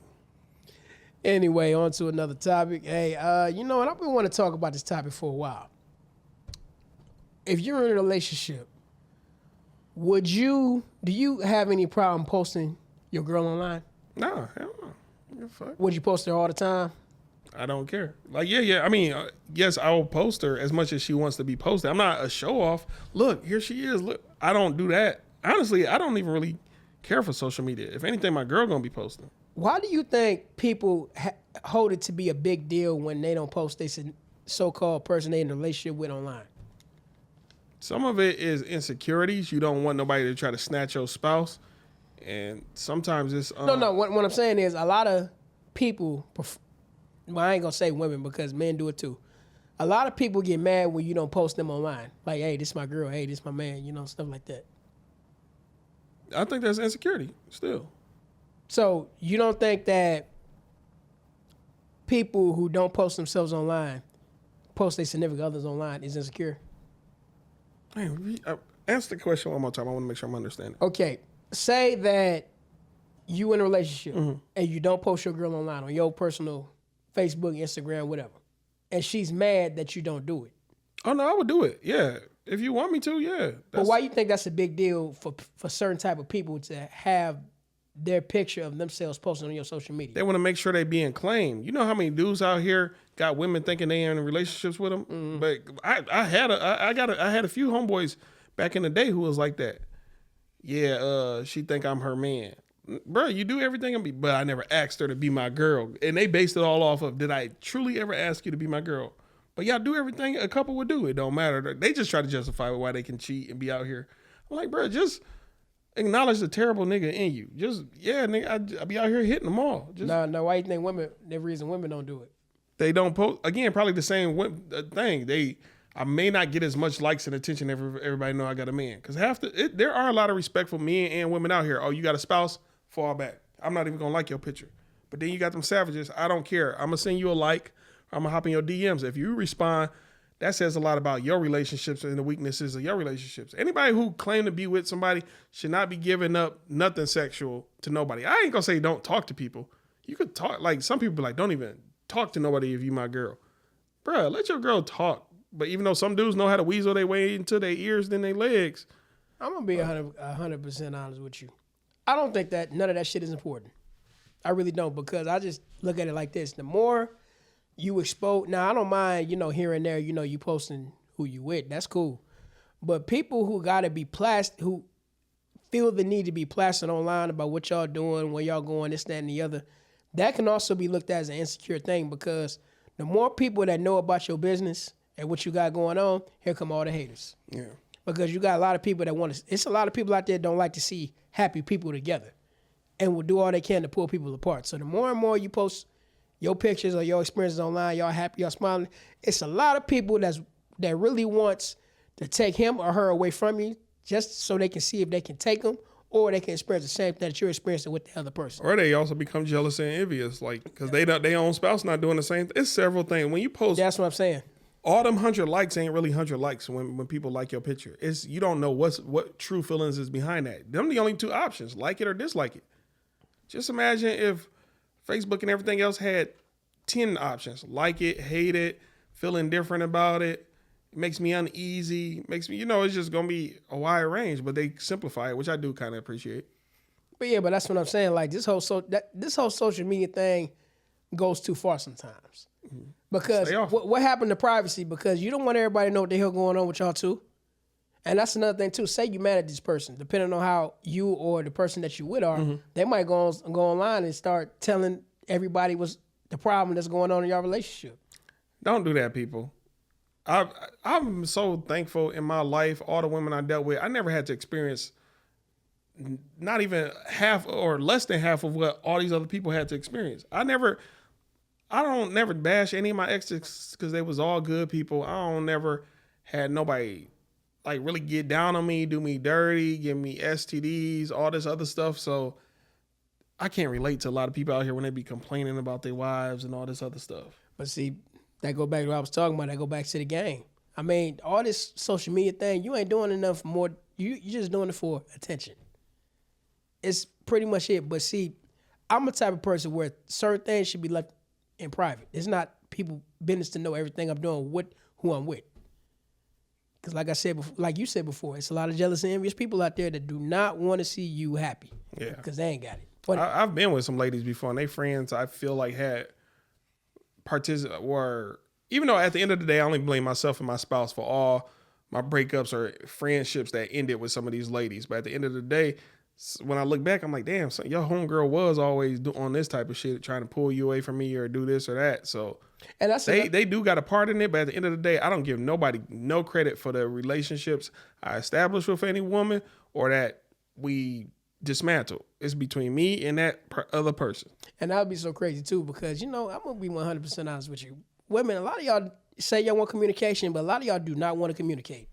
Anyway, on to another topic. Hey, you know what? I've been wanting to talk about this topic for a while. If you're in a relationship, do you have any problem posting your girl online? No, hell no. You're fuck. Would you post her all the time? I don't care. Like, yeah. I mean, yes, I will post her as much as she wants to be posted. I'm not a show off. Look, here she is. Look, I don't do that. Honestly, I don't even really care for social media. If anything, my girl gonna be posting. Why do you think people hold it to be a big deal when they don't post this so-called person they in a relationship with online? Some of it is insecurities. You don't want nobody to try to snatch your spouse. And sometimes it's... No. What I'm saying is a lot of people... Well, I ain't going to say women because men do it too. A lot of people get mad when you don't post them online. Like, hey, this is my girl. Hey, this is my man. You know, stuff like that. I think that's insecurity still. So you don't think that people who don't post themselves online, post their significant others online, is insecure? Hey, answer the question one more time. I want to make sure I'm understanding. Okay, say that you in a relationship and you don't post your girl online on your personal Facebook, Instagram, whatever, and she's mad that you don't do it. Oh, no, I would do it. Yeah. If you want me to, yeah. But why you think that's a big deal for certain type of people to have their picture of themselves posted on your social media? They want to make sure they being claimed. You know how many dudes out here got women thinking they in relationships with them? Mm-hmm. But I had a few homeboys back in the day who was like that. Yeah, she think I'm her man. Bro, you do everything but I never asked her to be my girl. And they based it all off of, did I truly ever ask you to be my girl? But y'all do everything a couple would do. It don't matter. They just try to justify why they can cheat and be out here. I'm like, bro, just acknowledge the terrible nigga in you. Just, yeah, nigga, I be out here hitting them all. Just, no, why you think the reason women don't do it? They don't post, again, probably the same thing. I may not get as much likes and attention if everybody know I got a man. Because there are a lot of respectful men and women out here. Oh, you got a spouse? Fall back. I'm not even going to like your picture. But then you got them savages. I don't care. I'm going to send you a like. I'm going to hop in your DMs. If you respond, that says a lot about your relationships and the weaknesses of your relationships. Anybody who claim to be with somebody should not be giving up nothing sexual to nobody. I ain't going to say don't talk to people. You could talk. Like, some people be like, don't even talk to nobody if you my girl. Bruh, let your girl talk. But even though some dudes know how to weasel their way into their ears than their legs. I'm going to be 100% honest with you. I don't think that none of that shit is important. I really don't, because I just look at it like this. The more you expose, now I don't mind, here and there, you posting who you with. That's cool. But people who gotta be who feel the need to be plastered online about what y'all doing, where y'all going, this, that, and the other, that can also be looked at as an insecure thing, because the more people that know about your business and what you got going on, here come all the haters. Yeah. Because you got a lot of people that it's a lot of people out there that don't like to see happy people together and will do all they can to pull people apart. So the more and more you post your pictures or your experiences online, y'all happy, y'all smiling, it's a lot of people that really wants to take him or her away from you just so they can see if they can take them or they can experience the same thing that you're experiencing with the other person. Or they also become jealous and envious, like because their own spouse not doing the same. It's several things. When you post, That's what I'm saying. all them 100 likes ain't really 100 likes when people like your picture. It's you don't know what true feelings is behind that. Them the only two options: like it or dislike it. Just imagine if Facebook and everything else had 10 options: like it, hate it, feel indifferent about it. It makes me uneasy. Makes me, it's just gonna be a wide range. But they simplify it, which I do kind of appreciate. But yeah, but that's what I'm saying. Like this whole social media thing goes too far sometimes. Because what happened to privacy? Because you don't want everybody to know what the hell going on with y'all too. And that's another thing too. Say you mad at this person, depending on how you or the person that you with are, they might go online and start telling everybody what's the problem that's going on in your relationship. Don't do that, people. I'm so thankful in my life, all the women I dealt with, I never had to experience not even half or less than half of what all these other people had to experience. I don't never bash any of my exes because they was all good people. I don't never had nobody like really get down on me, do me dirty, give me STDs, all this other stuff. So I can't relate to a lot of people out here when they be complaining about their wives and all this other stuff. But see, that go back to what I was talking about. That go back to the game. I mean, all this social media thing, you ain't doing enough more. You just doing it for attention. It's pretty much it. But see, I'm the type of person where certain things should be left in private. It's not people business to know everything I'm doing with who I'm with. Because like I said before, like you said before, it's a lot of jealous and envious people out there that do not want to see you happy. Yeah. Because they ain't got it. But I've been with some ladies before, and they friends I feel like had or even though at the end of the day I only blame myself and my spouse for all my breakups or friendships that ended with some of these ladies. But at the end of the day, when I look back, I'm like, damn, so your homegirl was always on this type of shit, trying to pull you away from me or do this or that. So and that's they do got a part in it, but at the end of the day, I don't give nobody no credit for the relationships I established with any woman or that we dismantle. It's between me and that other person. And that would be so crazy too, because I'm gonna be 100% honest with you. Women, a lot of y'all say y'all want communication, but a lot of y'all do not want to communicate.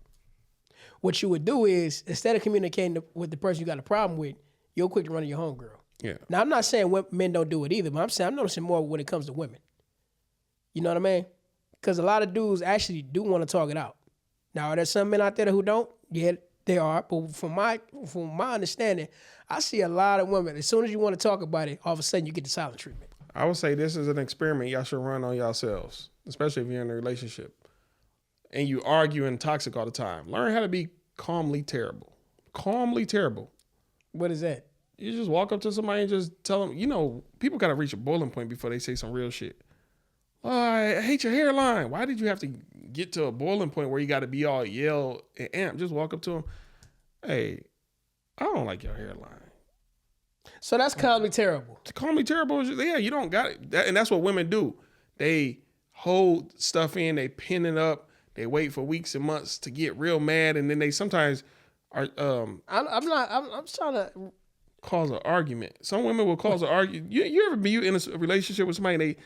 What you would do is, instead of communicating with the person you got a problem with, you'll quick to run to your homegirl. Yeah. Now, I'm not saying men don't do it either, but I'm saying I'm noticing more when it comes to women. You know what I mean? Because a lot of dudes actually do want to talk it out. Now, are there some men out there who don't? Yeah, there are. But from my understanding, I see a lot of women, as soon as you want to talk about it, all of a sudden you get the silent treatment. I would say this is an experiment y'all should run on yourselves, especially if you're in a relationship and you argue and toxic all the time. Learn how to be calmly terrible. Calmly terrible. What is that? You just walk up to somebody and just tell them, people got to reach a boiling point before they say some real shit. Oh, I hate your hairline. Why did you have to get to a boiling point where you got to be all yell and amp? Just walk up to them. Hey, I don't like your hairline. So that's calmly terrible. Calmly terrible is, you don't got it. And that's what women do. They hold stuff in, they pin it up, they wait for weeks and months to get real mad, and then they sometimes are I'm trying to cause an argument. Some women will cause an argument. You ever be in a relationship with somebody and they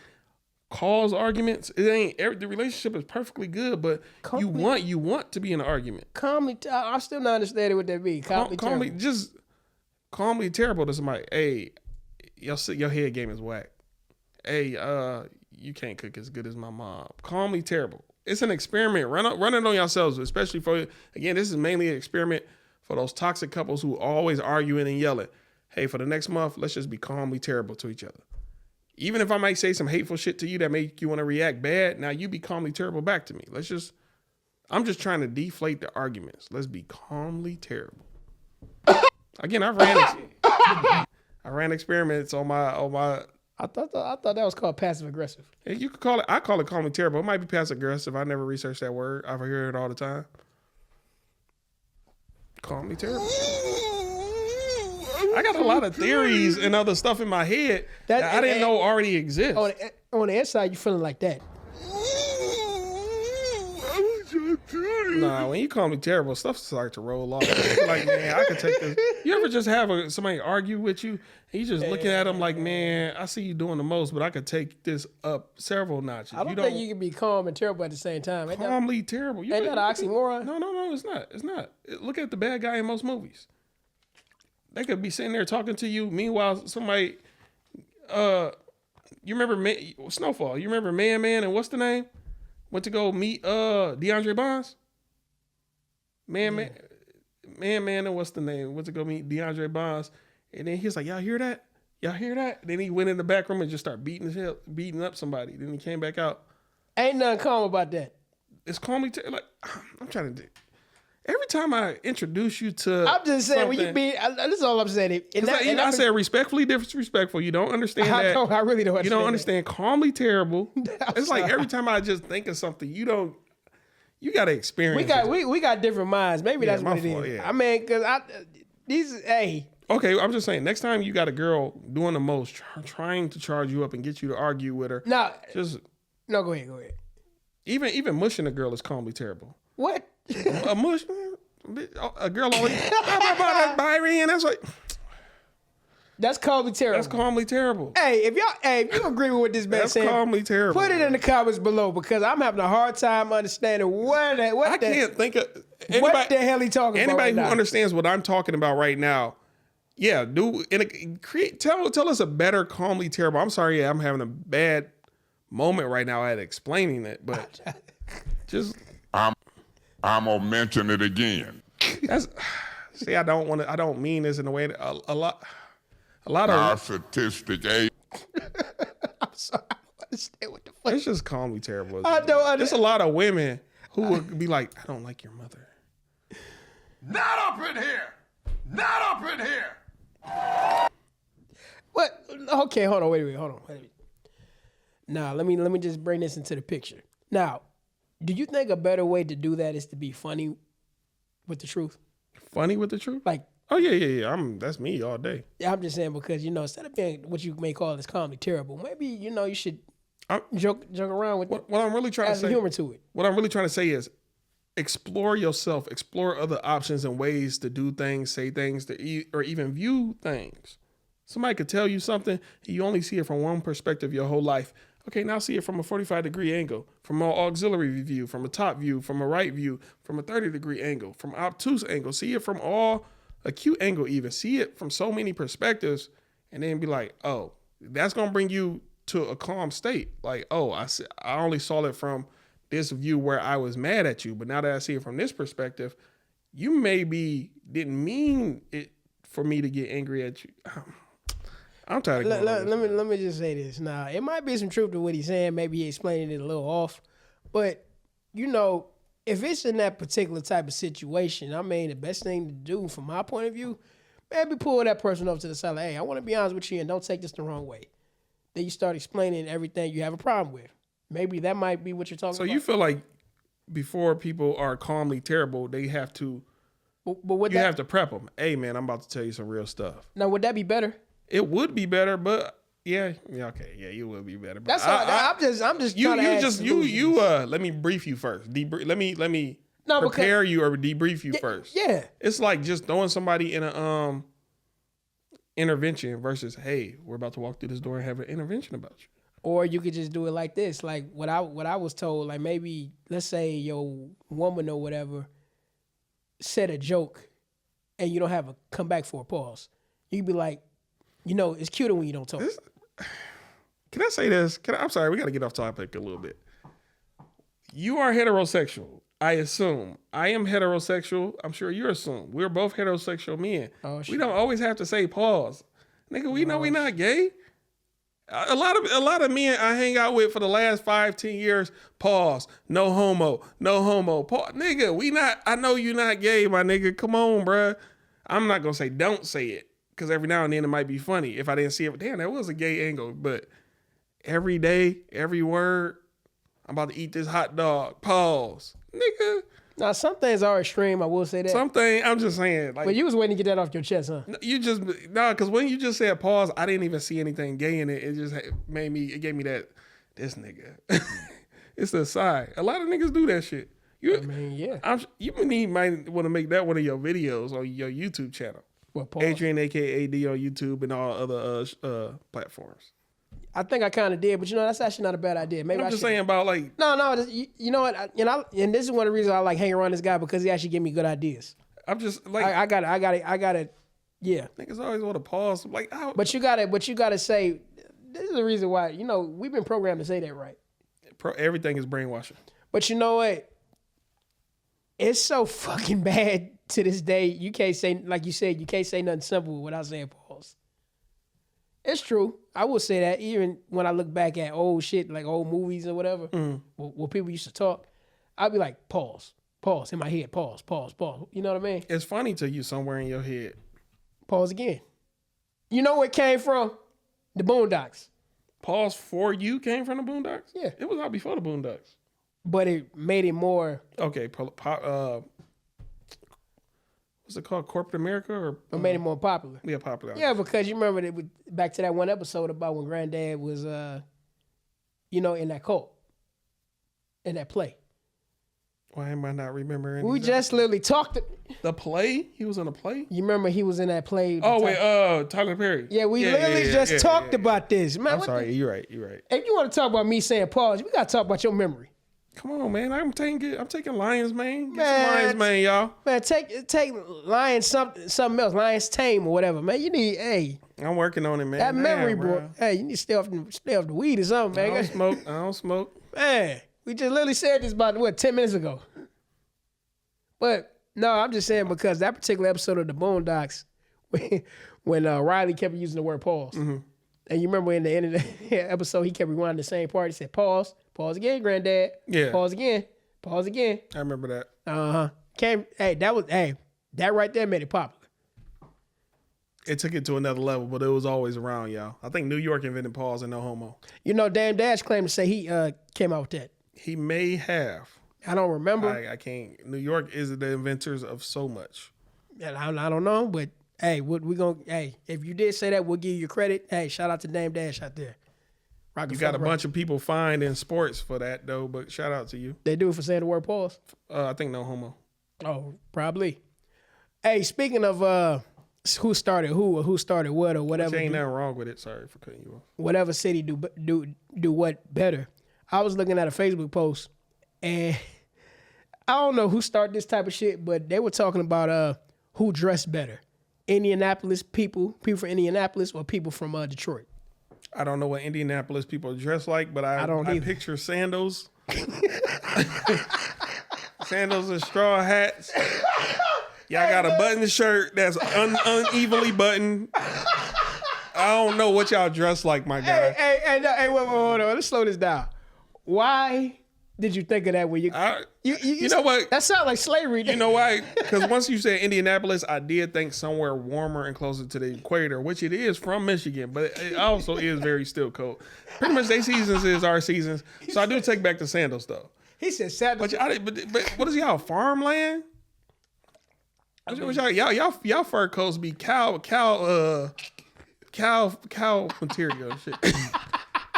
cause arguments? It ain't the relationship is perfectly good, but you want to be in an argument. Calmly, I'm still not understanding what that means. Calmly terrible to somebody. Hey, your head game is whack. Hey, you can't cook as good as my mom. Calmly terrible. It's an experiment. Run it on yourselves, especially for, again, this is mainly an experiment for those toxic couples who always arguing and yelling. Hey, for the next month, let's just be calmly terrible to each other. Even if I might say some hateful shit to you that make you want to react bad, now you be calmly terrible back to me. I'm just trying to deflate the arguments. Let's be calmly terrible. Again, I ran experiments on my. I thought that was called passive aggressive. You could call it. I call it calmly terrible. It might be passive aggressive. I never researched that word. I hear it all the time. Calmly terrible. I got a lot of theories and other stuff in my head that I didn't know already exist. On the inside, you feeling like that. Nah, when you call me terrible, stuff starts to roll off. Like, man, I could take this. You ever just have somebody argue with you, and you just looking at them like, man, I see you doing the most, but I could take this up several notches. I don't think you can be calm and terrible at the same time. Calmly terrible. Ain't that an oxymoron? No, it's not. It's not. Look at the bad guy in most movies. They could be sitting there talking to you. Meanwhile, somebody, you remember Snowfall? You remember Man and what's the name? Went to go meet DeAndre Bonds. Man, and what's the name? Went to go meet DeAndre Bonds, and then he was like, "Y'all hear that? Y'all hear that?" Then he went in the back room and just started beating up somebody. Then he came back out. Ain't nothing calm about that. It's calmly like I'm trying to do. Every time I introduce you to, I'm just saying when you be. This is all I'm saying. I said respectfully disrespectful. You don't understand that. I really don't understand. You don't understand calmly terrible. It's sorry. like every time I just think of something, you don't. You got to experience. We got different minds. Maybe that's what it is. Yeah. I mean, because hey. Okay, I'm just saying. Next time you got a girl doing the most, trying to charge you up and get you to argue with her. No, go ahead. Even mushing a girl is calmly terrible. What? A mush, a girl always Byron. That's like that's calmly terrible. That's calmly terrible. Hey, if you agree with what this man saying, that's calmly terrible. Put it in the comments below because I'm having a hard time understanding can't think of anybody, what the hell he talking about. Anybody right who now. understands what I'm talking about right now, yeah, tell us a better calmly terrible. I'm sorry, I'm having a bad moment right now at explaining it, but just I'm gonna mention it again. See, I don't mean this in a way that a lot of Narcissistic. I'm sorry, I don't understand what the fuck. It's just calmly terrible. I don't understand. There's a lot of women who would be like, I don't like your mother. Not up in here. Not up in here. What? Okay, hold on. Wait a minute. Now, let me just bring this into the picture. Now, do you think a better way to do that is to be funny with the truth? Funny with the truth? Like, oh yeah. That's me all day. Yeah, I'm just saying because instead of being what you may call this calmly terrible, maybe you should joke around with what I'm really trying to say. Humor to it. What I'm really trying to say is explore yourself, explore other options and ways to do things, say things, or even view things. Somebody could tell you something, and you only see it from one perspective your whole life. Okay, now see it from a 45-degree angle, from an auxiliary view, from a top view, from a right view, from a 30-degree angle, from obtuse angle. See it from all acute angle even. See it from so many perspectives and then be like, oh, that's going to bring you to a calm state. Like, oh, I only saw it from this view where I was mad at you, but now that I see it from this perspective, you maybe didn't mean it for me to get angry at you. I'm tired of let me just say this. Now, it might be some truth to what he's saying. Maybe he explaining it a little off. But, if it's in that particular type of situation, I mean, the best thing to do from my point of view, maybe pull that person over to the side. Like, hey, I want to be honest with you and don't take this the wrong way. Then you start explaining everything you have a problem with. Maybe that might be what you're talking about. So you feel like before people are calmly terrible, they have to, have to prep them. Hey, man, I'm about to tell you some real stuff. Now, would that be better? It would be better, but okay, you would be better. But that's all. I'm just let me brief you first. Let me prepare you or debrief you first. Yeah, it's like just throwing somebody in a intervention versus, hey, we're about to walk through this door and have an intervention about you. Or you could just do it like this, like what I was told. Like maybe let's say your woman or whatever said a joke, and you don't have a come back for a pause. You'd be like, it's cuter when you don't talk. Can I say this? I'm sorry, we got to get off topic a little bit. You are heterosexual, I assume. I am heterosexual. I'm sure you assume. We're both heterosexual men. Oh, we don't always have to say pause. Nigga, we know we not gay. A lot of men I hang out with for the last 5-10 years, pause, no homo, pause. Nigga, we not, I know you not gay, my nigga. Come on, bruh. I'm not going to say don't say it. Because every now and then it might be funny if I didn't see it. Damn, that was a gay angle. But every day, every word, I'm about to eat this hot dog. Pause. Nigga. Now, some things are extreme, I will say that. Something, I'm just saying. Like, but you was waiting to get that off your chest, huh? Because when you just said pause, I didn't even see anything gay in it. It just it gave me that, this nigga. It's the side. A lot of niggas do that shit. Yeah. You might want to make that one of your videos on your YouTube channel. What, pause? Adrian, a.k.a. D on YouTube and all other platforms. I think I kind of did, but that's actually not a bad idea. Maybe I'm just saying about like... No, you know what? And this is one of the reasons I like hanging around this guy because he actually gave me good ideas. I'm just like... I gotta Yeah. Niggas always want to pause. Like, how? But you gotta say, this is the reason why, we've been programmed to say that, right? Everything is brainwashing. But you know what? It's so fucking bad to this day. You can't say, like you said, you can't say nothing simple without saying pause. It's true. I will say that even when I look back at old shit, like old movies or whatever, where people used to talk, I'd be like, pause in my head, pause. You know what I mean? It's funny to you somewhere in your head. Pause again. You know where it came from? The Boondocks. Pause for you came from the Boondocks? Yeah. It was out before the Boondocks. But it made it more. Okay. What's it called? Corporate America? Or It made it more popular. Yeah, popular. Yeah, because you remember back to that one episode about when Granddad was, in that cult, in that play. Why am I not remembering? We just literally talked. The play? He was in a play? You remember he was in that play? Tyler Perry. Yeah, we literally just talked about this. Man, I'm sorry. You're right. If you want to talk about me saying pause, we got to talk about your memory. Come on, man. I'm taking Lions, man. Get some Lions, man, y'all. Man, take Lions something else. Lions tame or whatever, man. You need, I'm working on it, man. That memory, bro. bro. Hey, you need to stay off the weed or something, man. I don't smoke. Man, we just literally said this about, 10 minutes ago. But, no, I'm just saying because that particular episode of the Boondocks, when Riley kept using the word pause. Mm-hmm. And you remember in the end of the episode, he kept rewinding the same part. He said, pause again, Granddad. Yeah. Pause again. I remember that. Uh-huh. That right there made it popular. It took it to another level, but it was always around, y'all. I think New York invented pause and no homo. Dame Dash claimed to say he came out with that. He may have. I don't remember. I can't. New York is the inventors of so much. And I don't know, but hey, if you did say that, we'll give you credit. Hey, shout out to Dame Dash out there. You got a bunch of people fined in sports for that though, but shout out to you. They do it for saying the word pause? I think no homo. Oh, probably. Hey, speaking of who started who or who started what or whatever. There ain't nothing wrong with it. Sorry for cutting you off. Whatever city do what better. I was looking at a Facebook post and I don't know who started this type of shit, but they were talking about who dressed better. Indianapolis people from Indianapolis or people from Detroit. I don't know what Indianapolis people dress like, but I picture sandals. Sandals and straw hats. Y'all got a button shirt that's unevenly buttoned. I don't know what y'all dress like, my guy. Hey, wait, hold on. Let's slow this down. Why did you think of that when you know what? That sounds like slavery. You know why? Because once you said Indianapolis, I did think somewhere warmer and closer to the equator, which it is from Michigan, but it also is very still cold. Pretty much their seasons is our seasons. So I do take back the sandals though. He said sandals. But what is y'all, farmland? Y'all fur coats be cow material and shit.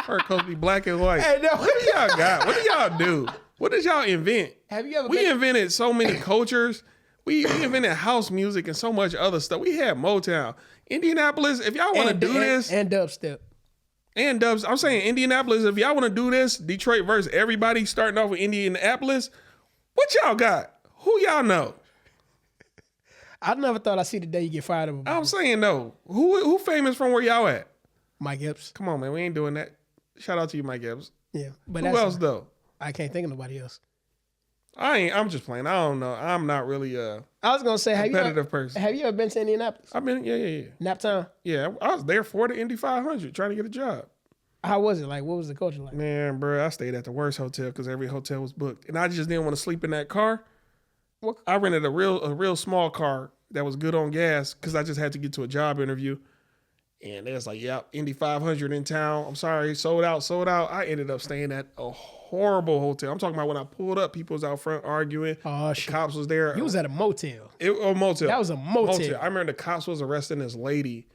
Fur coats be black and white. Hey, no. What do y'all got? What do y'all do? What did y'all invent? Have you ever We invented so many cultures. We invented house music and so much other stuff. We had Motown. Indianapolis, if y'all want to do this. And dubstep. And dubs. I'm saying Indianapolis, if y'all want to do this, Detroit versus everybody starting off with Indianapolis, what y'all got? Who y'all know? I never thought I'd see the day you get fired of. I'm saying no. Who famous from where y'all at? Mike Epps. Come on, man. We ain't doing that. Shout out to you, Mike Epps. Yeah. But who else, though? I can't think of nobody else. I'm just playing. I don't know. I'm not really I was going to say, competitive person. Have you ever been to Indianapolis? I've been, yeah. Naptown? Yeah. I was there for the Indy 500 trying to get a job. How was it? Like, what was the culture like? Man, bro, I stayed at the worst hotel because every hotel was booked. And I just didn't want to sleep in that car. What? I rented a real small car that was good on gas because I just had to get to a job interview. And they was like, yeah, Indy 500 in town. I'm sorry, sold out. I ended up staying at a horrible hotel. I'm talking about when I pulled up, people was out front arguing. Oh, shit. Cops was there. You was at a motel. A motel. That was a motel. I remember the cops was arresting this lady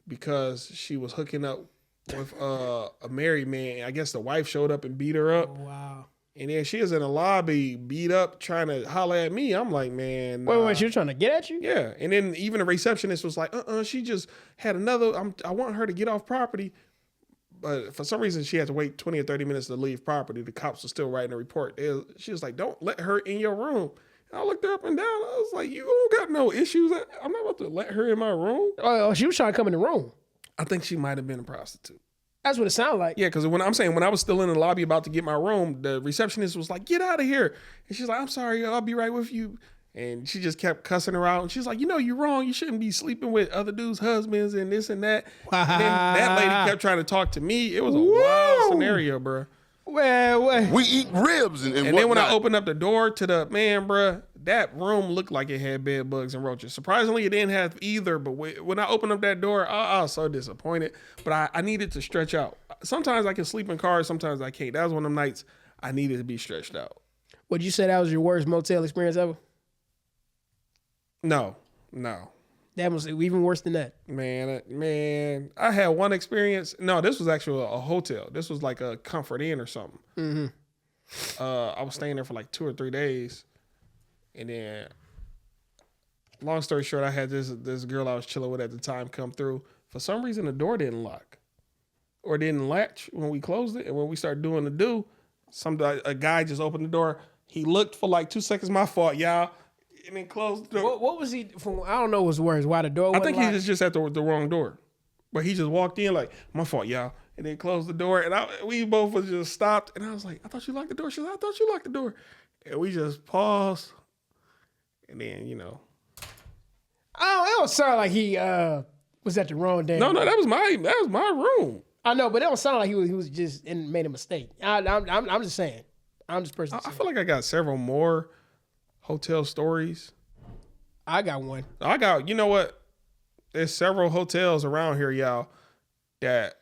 because she was hooking up with a married man. I guess the wife showed up and beat her up. Oh, wow. And then she was in the lobby, beat up, trying to holler at me. I'm like, man. Wait, she was trying to get at you? Yeah. And then even the receptionist was like, she just had another, I want her to get off property. But for some reason, she had to wait 20 or 30 minutes to leave property. The cops were still writing a report. She was like, don't let her in your room. I looked her up and down. I was like, you don't got no issues. I'm not about to let her in my room. Oh, she was trying to come in the room. I think she might have been a prostitute. That's what it sounded like. Yeah, because when I was still in the lobby about to get my room, the receptionist was like, get out of here. And she's like, I'm sorry, I'll be right with you. And she just kept cussing her out. And she's like, you're wrong. You shouldn't be sleeping with other dudes' husbands and this and that. Wow. And then that lady kept trying to talk to me. It was a wild scenario, bro. Well. We eat ribs and then when I opened up the door to the man, bro, that room looked like it had bed bugs and roaches. Surprisingly, it didn't have either. But when I opened up that door, I was so disappointed. But I needed to stretch out. Sometimes I can sleep in cars. Sometimes I can't. That was one of them nights I needed to be stretched out. Would you say that was your worst motel experience ever? No. That was even worse than that. Man, I had one experience. No, this was actually a hotel. This was like a Comfort Inn or something. Mm-hmm. I was staying there for like 2 or 3 days. And then, long story short, I had this girl I was chilling with at the time come through. For some reason, the door didn't lock or didn't latch when we closed it. And when we started doing the a guy just opened the door. He looked for like 2 seconds. My fault, y'all. And then closed the door. What was he from? I don't know what's worse. Why the door wasn't I think locked? he was just at the wrong door. But he just walked in like, my fault, y'all. And then closed the door. And we both was just stopped. And I was like, I thought you locked the door. She was like, I thought you locked the door. And we just paused. And then, Oh, it don't sound like he was at the wrong damn. No, that was my room. I know, but it don't sound like he was just made a mistake. I'm just saying. I'm just personally saying. I feel like I got several more hotel stories. I got one. You know what? There's several hotels around here, y'all, that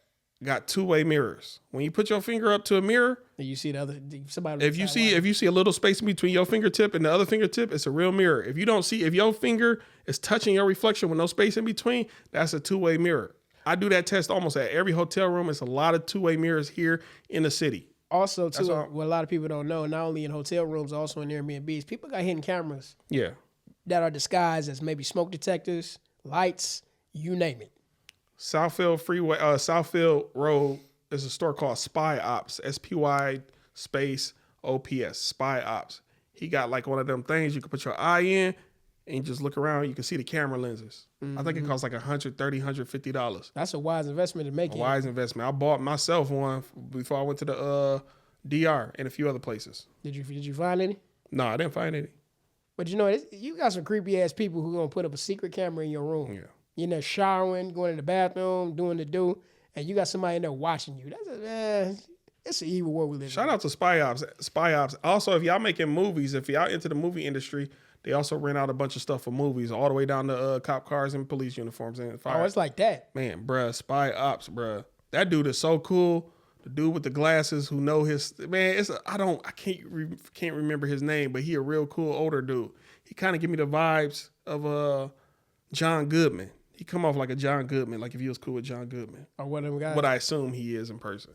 got 2-way mirrors. When you put your finger up to a mirror, and you see the other somebody. if you see a little space between your fingertip and the other fingertip, it's a real mirror. If your finger is touching your reflection with no space in between, that's a 2-way mirror. I do that test almost at every hotel room. It's a lot of 2-way mirrors here in the city. Also, too, what a lot of people don't know, not only in hotel rooms, also in Airbnbs, people got hidden cameras. Yeah. That are disguised as maybe smoke detectors, lights, you name it. Southfield Road is a store called Spy Ops, SPY space OPS, Spy Ops. He got like one of them things you can put your eye in and you just look around. You can see the camera lenses. Mm-hmm. I think it costs like $130, $150. That's a wise investment to make. A wise investment. I bought myself one before I went to the DR and a few other places. Did you find any? No, I didn't find any. But you got some creepy ass people who gonna put up a secret camera in your room. Yeah. You're in there showering, going to the bathroom, doing the do, and you got somebody in there watching you. It's an evil world we live in. Shout out to Spy Ops. Also, if y'all making movies, if y'all into the movie industry, they also rent out a bunch of stuff for movies, all the way down to cop cars and police uniforms and fire. Oh, it's like that. Man, bruh, Spy Ops, bruh. That dude is so cool. The dude with the glasses who know his man. I can't remember his name, but he a real cool older dude. He kind of give me the vibes of John Goodman. He come off like a John Goodman, like if he was cool with John Goodman. Or one of them guys. What I assume he is in person.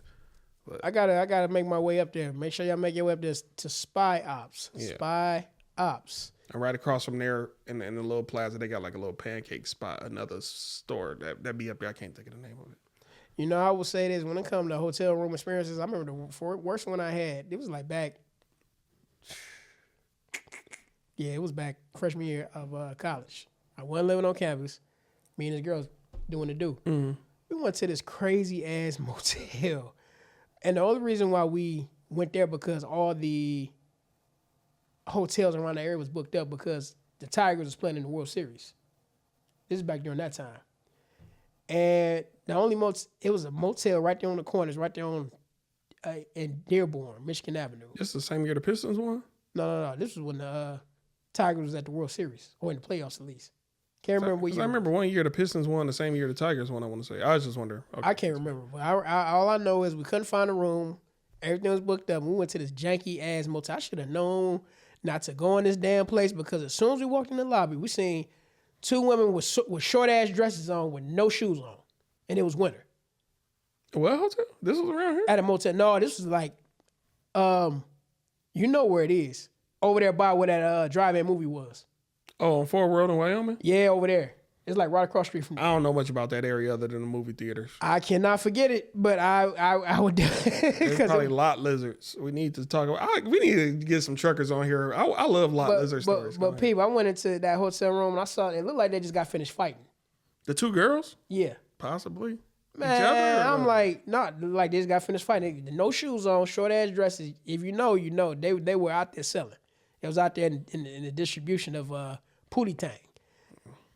But I gotta make my way up there. Make sure y'all make your way up there to Spy Ops. Yeah. Spy Ops. And right across from there in the little plaza, they got like a little pancake spot, another store that be up there. I can't think of the name of it. You know, I will say this, when it comes to hotel room experiences, I remember the worst one I had, it was like back, it was back freshman year of college. I wasn't living on campus. Me and this girl doing the do. Mm-hmm. We went to this crazy ass motel. And the only reason why we went there because all the hotels around the area was booked up because the Tigers was playing in the World Series. This is back during that time. And the only it was a motel right there on the corners, right there on in Dearborn, Michigan Avenue. This is the same year the Pistons won? No. This was when the Tigers was at the World Series, or in the playoffs at least. Can't remember what year. I remember one year the Pistons won, the same year the Tigers won, I want to say. I was just wondering. Okay. I can't remember. But all I know is we couldn't find a room. Everything was booked up. We went to this janky-ass motel. I should have known not to go in this damn place because as soon as we walked in the lobby, we seen two women with short-ass dresses on with no shoes on. And it was winter. What hotel? This was around here? At a motel. No, this was like, you know where it is. Over there by where that drive-in movie was. Oh, on Fort World in Wyoming? Yeah, over there. It's like right across the street from I don't know much about that area other than the movie theaters. I cannot forget it, but I would There's probably lot lizards. We need to talk about. We need to get some truckers on here. I love lot lizard stories. But people, I went into that hotel room and I saw it looked like they just got finished fighting. The two girls? Yeah. Possibly. Man, I'm like, not like they just got finished fighting. No shoes on, short ass dresses. If you know, you know. They were out there selling. It was out there in the distribution of Pootie Tang.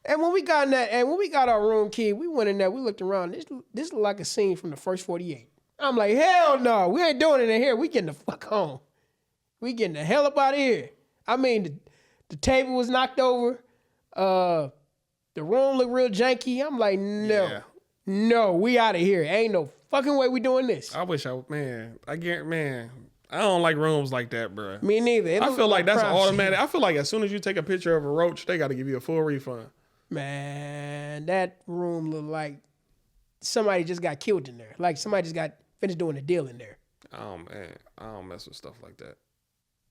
And when we got in that, and when we got our room key, we went in there. We looked around. This looked like a scene from the first 48. I'm like, hell no, we ain't doing it in here. We getting the fuck home. We getting the hell up out of here. I mean, the table was knocked over. The room looked real janky. I'm like, no, we out of here. Ain't no fucking way we doing this. I wish I don't like rooms like that, bro. Me neither. I feel like that's automatic. I feel like as soon as you take a picture of a roach, they got to give you a full refund. Man, that room looked like somebody just got killed in there. Like somebody just got finished doing a deal in there. Oh man, I don't mess with stuff like that.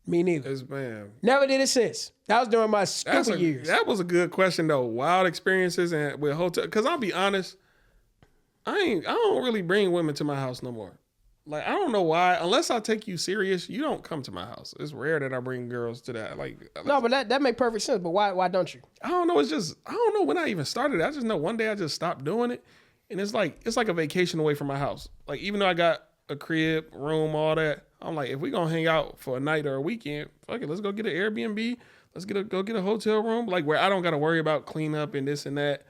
Me neither. Man. Never did it since. That was during my stupid years. That was a good question though. Wild experiences and with hotel. Because I'll be honest, I don't really bring women to my house no more. Like, I don't know why. Unless I take you serious, you don't come to my house. It's rare that I bring girls to that. No, but that make perfect sense. But why don't you? I don't know. It's just, I don't know when I even started it. I just know one day I just stopped doing it. And it's like a vacation away from my house. Like, even though I got a crib, room, all that, I'm like, if we gonna hang out for a night or a weekend, fuck it, let's go get an Airbnb. Let's go get a hotel room. Like, where I don't got to worry about cleanup and this and that.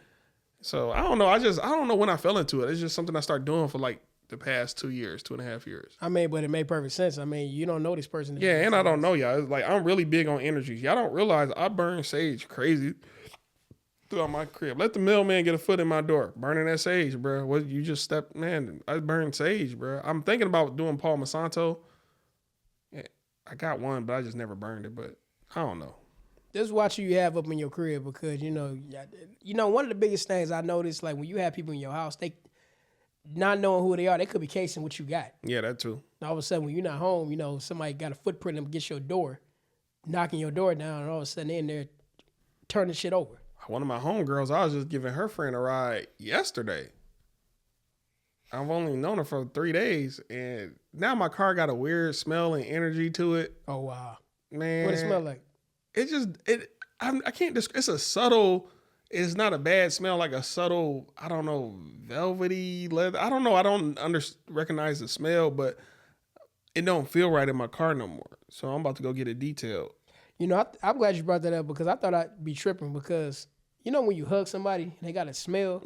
So, I don't know. I don't know when I fell into it. It's just something I started doing for like the past 2.5 years. I mean, but it made perfect sense. I mean, you don't know this person. Yeah, and I don't know y'all. It's like, I'm really big on energies. Y'all don't realize I burn sage crazy throughout my crib. Let the mailman get a foot in my door. Burning that sage, bro. What you just stepped, man, I burn sage, bro. I'm thinking about doing Paul Monsanto. Yeah, I got one, but I just never burned it, but I don't know. Just watch who you have up in your crib because, you know, one of the biggest things I noticed, like when you have people in your house, they not knowing who they are, they could be casing what you got. Yeah, that too. All of a sudden, when you're not home, you know, somebody got a footprint against your door, knocking your door down, and all of a sudden they're in there turning shit over. One of my homegirls, I was just giving her friend a ride yesterday. I've only known her for 3 days, and now my car got a weird smell and energy to it. Oh, wow. Man. What it smell like? I can't describe. It's a subtle, it's not a bad smell, like a subtle, I don't know, velvety leather. I don't know. I don't recognize the smell, but it don't feel right in my car no more. So I'm about to go get it detailed. You know, I'm glad you brought that up because I thought I'd be tripping because, you know, when you hug somebody and they got a smell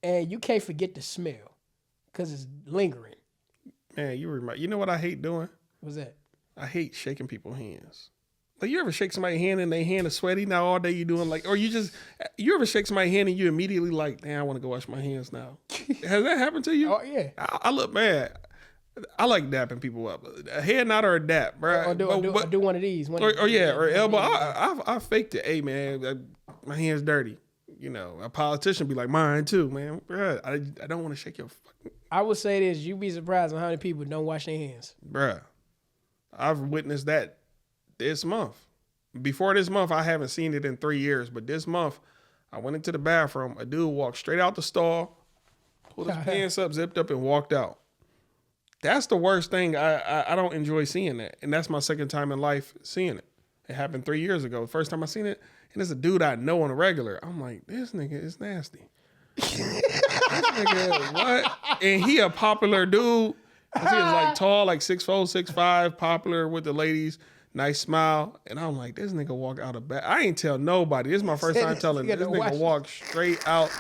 and you can't forget the smell because it's lingering. Man, you know what I hate doing? What's that? I hate shaking people's hands. Like, you ever shake somebody's hand and their hand is sweaty? Now all day you doing like, or you ever shake somebody's hand and you immediately like, damn, I want to go wash my hands now. Has that happened to you? Oh, yeah. I look mad. I like dapping people up. A head nod or a dap, bro. Or do one of these. Or elbow. I faked it. Hey, man, my hand's dirty. You know, a politician be like, mine too, man. Bruh, I don't want to shake your fucking... I would say this. You'd be surprised on how many people don't wash their hands. Bruh, I've witnessed that this month. Before this month, I haven't seen it in 3 years, but this month, I went into the bathroom. A dude walked straight out the stall, pulled his pants up, zipped up, and walked out. That's the worst thing. I don't enjoy seeing that. And that's my second time in life seeing it. It happened 3 years ago. The first time I seen it, and it's a dude I know on a regular. I'm like, this nigga is nasty. This nigga, what? And he a popular dude. He was like tall, like 6'4", 6'5", popular with the ladies. Nice smile. And I'm like, this nigga walk out of bed. I ain't tell nobody. This is my first time telling this nigga walk straight out.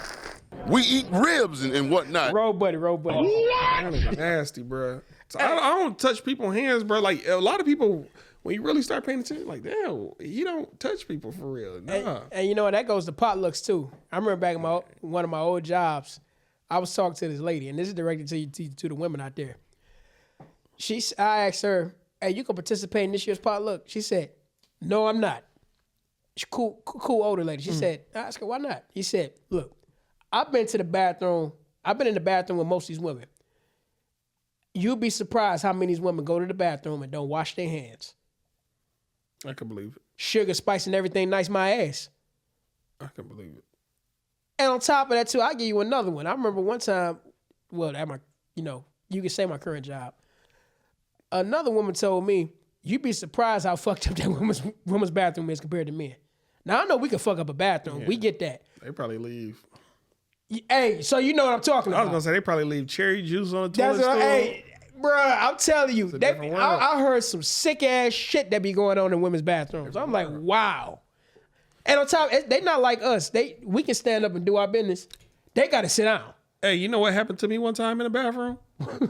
We eat ribs and whatnot. Roll buddy. That nigga nasty, bro. So I don't touch people's hands, bro. Like, a lot of people, when you really start paying attention, like, damn, you don't touch people for real. Nah. And you know what? That goes to potlucks too. I remember back in one of my old jobs, I was talking to this lady, and this is directed to the women out there. I asked her, hey, you can participate in this year's potluck? She said, no, I'm not. She's cool older lady. She said, I asked her, why not? He said, look, I've been in the bathroom with most of these women. You'll be surprised how many of these women go to the bathroom and don't wash their hands. I can believe it. Sugar, spice, and everything nice, my ass. I can believe it. And on top of that too, I'll give you another one. I remember one time, well, at my, you can say my current job. Another woman told me, you'd be surprised how fucked up that woman's bathroom is compared to men. Now I know we can fuck up a bathroom. Yeah. We get that. They probably leave. Hey, so you know what I'm talking about. I was gonna say they probably leave cherry juice on the toilet stool. Hey, bruh, I'm telling you, I heard some sick ass shit that be going on in women's bathrooms. I'm like, wow. And on top, they not like us. We can stand up and do our business. They got to sit down. Hey, you know what happened to me one time in the bathroom?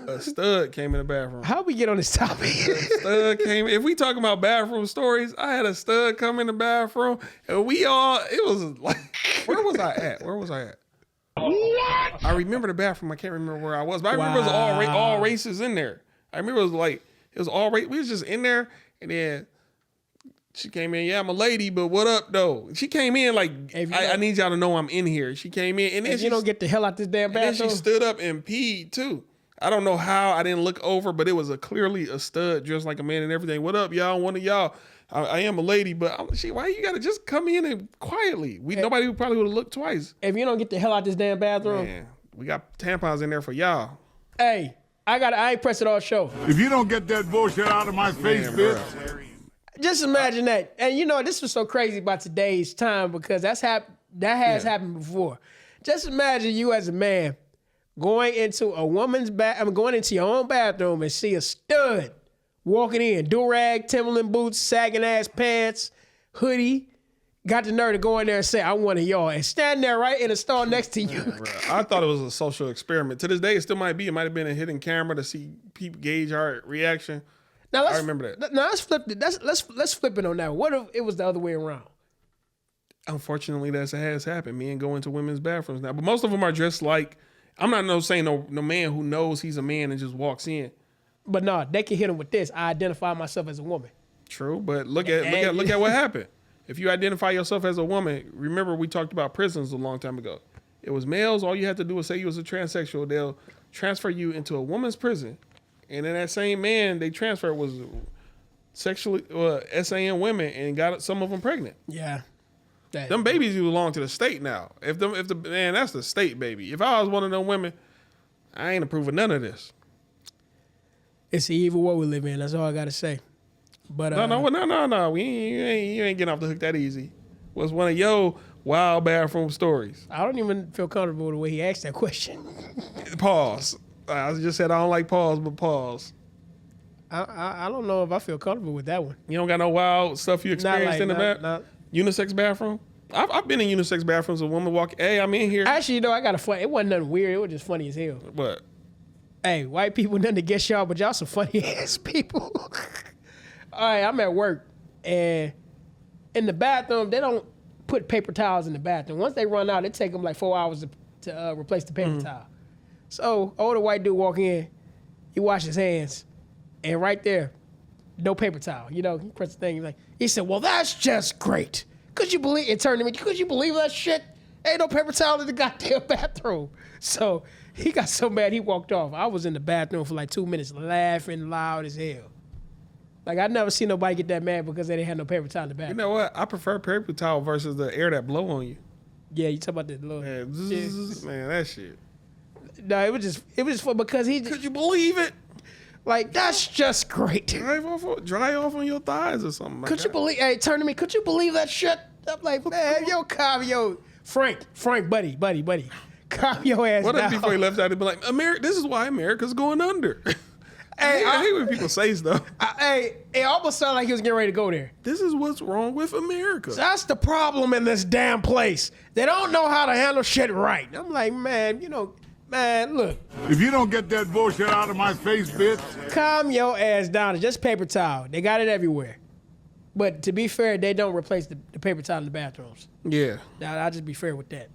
A stud came in the bathroom. How we get on this topic? A stud came. If we talking about bathroom stories, I had a stud come in the bathroom, and it was like, where was I at? What? I remember the bathroom. I can't remember where I was, but I remember it was all races in there. I remember it was all race. We was just in there, and then she came in. Yeah, I'm a lady, but what up though? She came in like, I need y'all to know I'm in here. She came in, and then you don't get the hell out this damn bathroom. And then she stood up and peed too. I don't know how. I didn't look over, but it was clearly a stud dressed like a man and everything. What up, y'all? One of y'all. I am a lady, but why you gotta just come in and quietly? Nobody probably would have looked twice. If you don't get the hell out this damn bathroom, man, we got tampons in there for y'all. Hey, I ain't pressed it all show. If you don't get that bullshit out of my face, bitch. Just imagine that. And this was so crazy about today's time because that has happened before. Just imagine you as a man going into going into your own bathroom and see a stud walking in, do-rag, Timberland boots, sagging ass pants, hoodie, got the nerve to go in there and say, I'm one of y'all, and stand there right in the stall next to you. I thought it was a social experiment. To this day, it still might be. It might have been a hidden camera to see people gauge our reaction. Now I remember that. Now let's flip it. Let's flip it on that. What if it was the other way around? Unfortunately, that has happened. Men go into women's bathrooms now, but most of them are dressed like. I'm not saying no man who knows he's a man and just walks in. But no, they can hit him with this. I identify myself as a woman. True, but look at what happened. If you identify yourself as a woman, remember we talked about prisons a long time ago. It was males. All you had to do was say you was a transsexual. They'll transfer you into a woman's prison, and then that same man they transferred was sexually SAN women and got some of them pregnant. Yeah. Them babies belong to the state now. If the man, that's the state baby. If I was one of them women, I ain't approving none of this. It's the evil world we live in. That's all I gotta say. But no. You ain't getting off the hook that easy. What's one of your wild bathroom stories? I don't even feel comfortable with the way he asked that question. Pause. I just said I don't like pause, but pause. I don't know if I feel comfortable with that one. You don't got no wild stuff you experienced in the bathroom? Unisex bathroom? I've been in unisex bathrooms. A woman walk, hey, I'm in here. Actually, I got a funny. It wasn't nothing weird. It was just funny as hell. What? Hey, white people, nothing against y'all, but y'all some funny ass people. All right, I'm at work, and in the bathroom, they don't put paper towels in the bathroom. Once they run out, it take them like 4 hours to replace the paper towel. So, older white dude walk in, he wash his hands, and right there, no paper towel. He press the thing. He said, well, that's just great. Could you believe it? Turned to me, could you believe that shit? Ain't no paper towel in the goddamn bathroom. So he got so mad he walked off. I was in the bathroom for like 2 minutes laughing loud as hell. Like, I never seen nobody get that mad because they didn't have no paper towel in the bathroom. You know what? I prefer paper towel versus the air that blow on you. Yeah, you talk about the little... Man, that shit. No, it was just fun because he... Could you believe it? Like, that's just great. Dry off on your thighs or something like that. Could you believe... Hey, turn to me. Could you believe that shit? I'm like, man, Frank, buddy. Calm your ass down. What if before he left out, he'd be like, this is why America's going under. Hey, I hate when people say stuff. It almost sounded like he was getting ready to go there. This is what's wrong with America. That's the problem in this damn place. They don't know how to handle shit right. I'm like, man, look. If you don't get that bullshit out of my face, bitch. Calm your ass down. It's just paper towel. They got it everywhere. But to be fair, they don't replace the paper towel in the bathrooms. Yeah. I'll just be fair with that.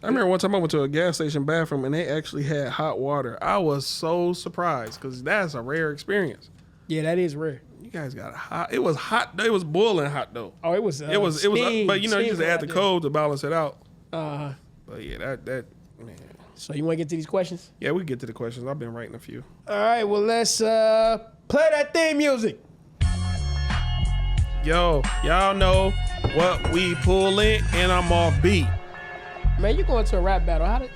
I remember one time I went to a gas station bathroom and they actually had hot water. I was so surprised because that's a rare experience. Yeah, that is rare. You guys got hot. It was hot. It was boiling hot though. Oh, it was. It was. But you just add the cold to balance it out. But yeah, that man. So you want to get to these questions? Yeah, we get to the questions. I've been writing a few. All right. Well, let's play that theme music. Yo, y'all know what we pulling, and I'm off beat. Man, you going to a rap battle?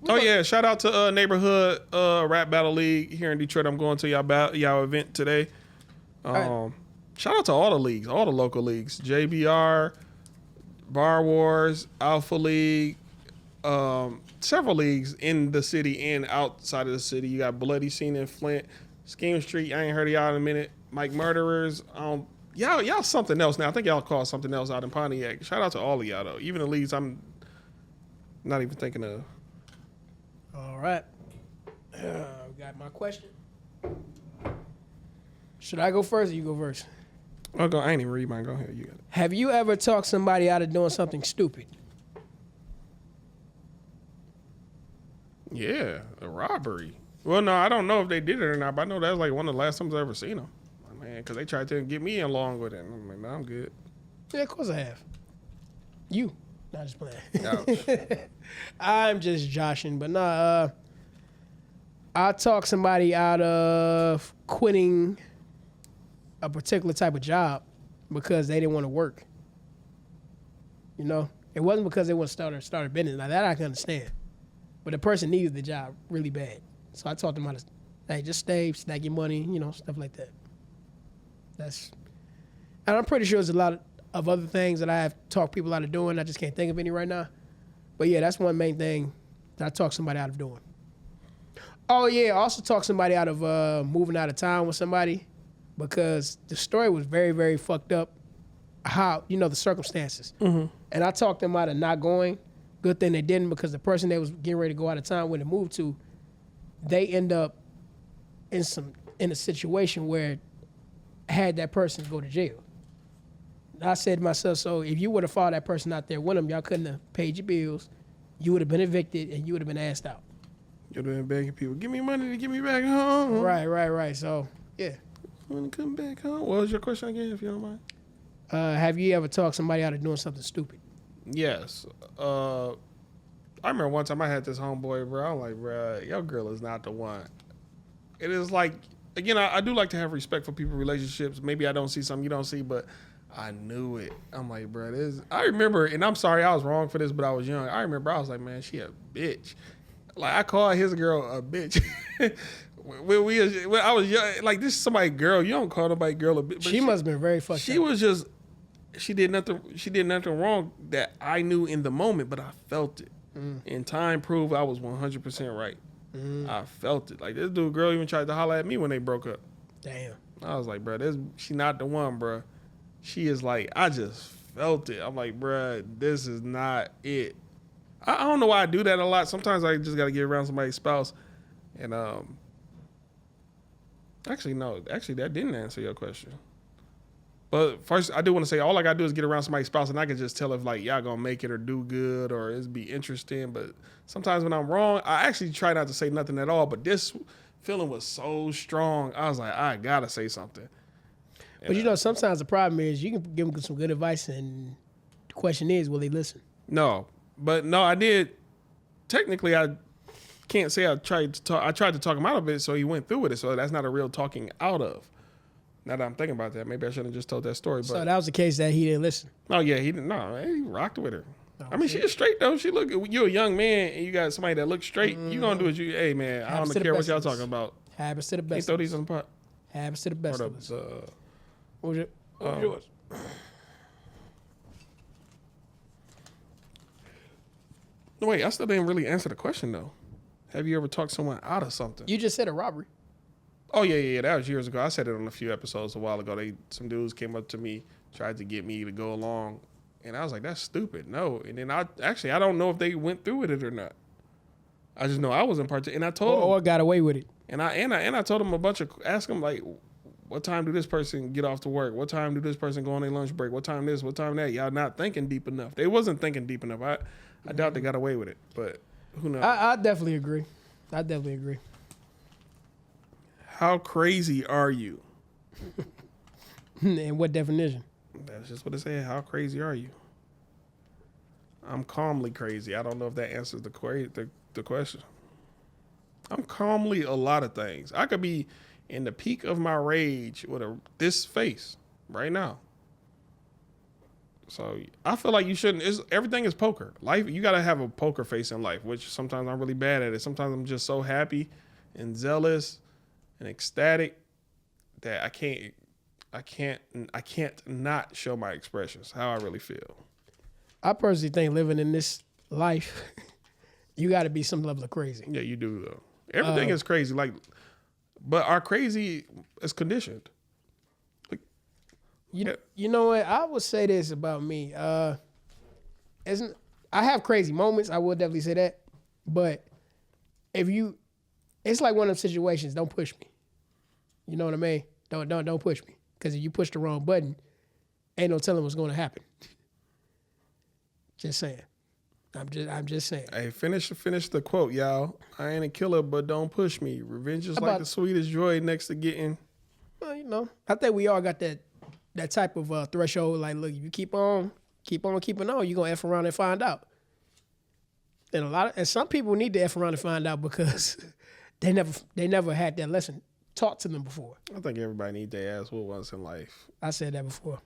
Oh yeah, shout out to neighborhood rap battle league here in Detroit. I'm going to y'all event today. Right. Shout out to all the leagues, all the local leagues, JBR, Bar Wars, Alpha League, several leagues in the city and outside of the city. You got Bloody Scene in Flint, Scheme Street. I ain't heard of y'all in a minute. Mike Murderers. Y'all something else now. I think y'all call something else out in Pontiac. Shout out to all of y'all though. Even the leagues I'm not even thinking of. All right. Got my question. Should I go first or you go first? I'll go. I ain't even read mine. Go ahead. You got it. Have you ever talked somebody out of doing something stupid? Yeah, a robbery. Well, no, I don't know if they did it or not, but I know that's like one of the last times I ever seen them. Man, because they tried to get me along with it. I'm like, no, I'm good. Yeah, of course I have. You. Not just playing. Ouch. I'm just joshing, but nah. I talk somebody out of quitting a particular type of job because they didn't want to work. You know, it wasn't because they want to start a business. Now that I can understand, but the person needs the job really bad. So I taught them how to, hey, just stay, stack your money, you know, stuff like that. And I'm pretty sure there's a lot of other things that I have talked people out of doing. I just can't think of any right now. But yeah, that's one main thing that I talk somebody out of doing. Oh yeah, I also talk somebody out of moving out of town with somebody because the story was very, very fucked up. How, you know, the circumstances. Mm-hmm. And I talked them out of not going. Good thing they didn't, because the person they was getting ready to go out of town when they moved to, they end up in a situation where had that person go to jail. I said to myself, so if you would have followed that person out there with them, y'all couldn't have paid your bills, you would have been evicted, and you would have been asked out. You'd have been begging people, give me money to get me back home. Right. So, yeah. I want to come back home. What was your question again, if you don't mind? Have you ever talked somebody out of doing something stupid? Yes. I remember one time I had this homeboy, bro. I'm like, bro, your girl is not the one. It is like, again, I do like to have respect for people's relationships. Maybe I don't see something you don't see, but I knew it. I'm like, bro, I remember, and I'm sorry I was wrong for this, but I was young. I remember I was like, man, she a bitch. Like, I called his girl a bitch. when I was young, like, this is somebody's girl. You don't call nobody girl a bitch. She must have been very fucked up. She was just, she did nothing wrong that I knew in the moment, but I felt it. And time proved I was 100% right. I felt it. Like, this girl even tried to holler at me when they broke up. Damn. I was like, bro, she not the one, bro. She is like, I just felt it. I'm like, bro, this is not it. I don't know why I do that a lot. Sometimes I just got to get around somebody's spouse. And actually, that didn't answer your question. But first, I do want to say, all I got to do is get around somebody's spouse, and I can just tell if, like, y'all going to make it or do good or it's be interesting. But sometimes when I'm wrong, I actually try not to say nothing at all. But this feeling was so strong, I was like, I got to say something. But, you know, sometimes the problem is you can give them some good advice, and the question is, will they listen? No. But, no, I did. Technically, I can't say I tried to talk him out of it, so he went through with it. So that's not a real talking out of. Now that I'm thinking about that, maybe I shouldn't have just told that story. But, so that was the case that he didn't listen. Oh yeah, he didn't. No, he rocked with her. Oh, I mean, she is straight though. You're a young man and you got somebody that looks straight. You gonna do what you? Hey man, I don't care what y'all talking about. Happens to the best. You throw these in the pot. Happens to the best of us. What was yours? No wait, I still didn't really answer the question though. Have you ever talked someone out of something? You just said a robbery. Oh yeah, that was years ago. I said it on a few episodes a while ago. Some dudes came up to me, tried to get me to go along, and I was like, "That's stupid." No, and then I don't know if they went through with it or not. I just know I wasn't part of it, and I told them. Or got away with it. And I told them ask them like, what time do this person get off to work? What time do this person go on their lunch break? What time this? What time that? Y'all not thinking deep enough. They wasn't thinking deep enough. I doubt they got away with it, but who knows? I definitely agree. How crazy are you? In what definition? That's just what it said. How crazy are you? I'm calmly crazy. I don't know if that answers the question. I'm calmly a lot of things. I could be in the peak of my rage with this face right now. So I feel like you shouldn't. Everything is poker. Life, you got to have a poker face in life, which sometimes I'm really bad at it. Sometimes I'm just so happy and zealous and ecstatic that I can't not show my expressions, how I really feel. I personally think living in this life, you got to be some level of crazy. Yeah, you do though. Everything is crazy, but our crazy is conditioned. You know what? I would say this about me. I have crazy moments. I will definitely say that. But it's like one of them situations. Don't push me. You know what I mean? Don't push me. Because if you push the wrong button, ain't no telling what's going to happen. Just saying. I'm just saying. Hey, finish the quote, y'all. I ain't a killer, but don't push me. Revenge is like the sweetest joy next to getting. Well, I think we all got that type of threshold. Like, look, if you keep on keeping on, you're gonna F around and find out. And some people need to F around and find out because they never had that lesson taught to them before. I think everybody needs their ass whooped once in life. I said that before.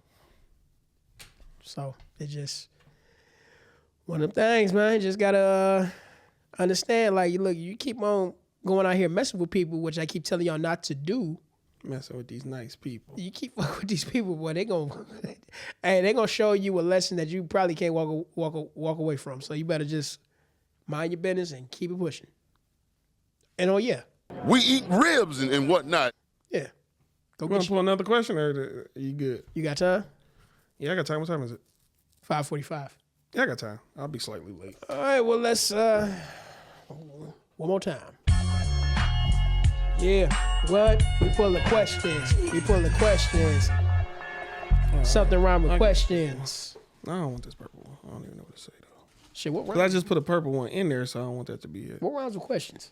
So it's just one of them things, man. You just gotta understand. Like, look, you keep on going out here messing with people, which I keep telling y'all not to do. Messing with these nice people. You keep fucking with these people, boy. They gonna show you a lesson that you probably can't walk away from. So you better just mind your business and keep it pushing. And oh yeah, We eat ribs and whatnot. yeah. Go You want get to pull another question, or are you good? You got time? Yeah, I got time. What time is it? 5:45. Yeah, I got time. I'll be slightly late. All right. Well, let's one more time. Yeah. What? We pull the questions. Something rhyme with questions. No, I don't want this purple one. I don't even know what to say, though. Shit, what 'Cause I rhymes? just put a purple one in there, so I don't want that to be it. What rhymes with questions?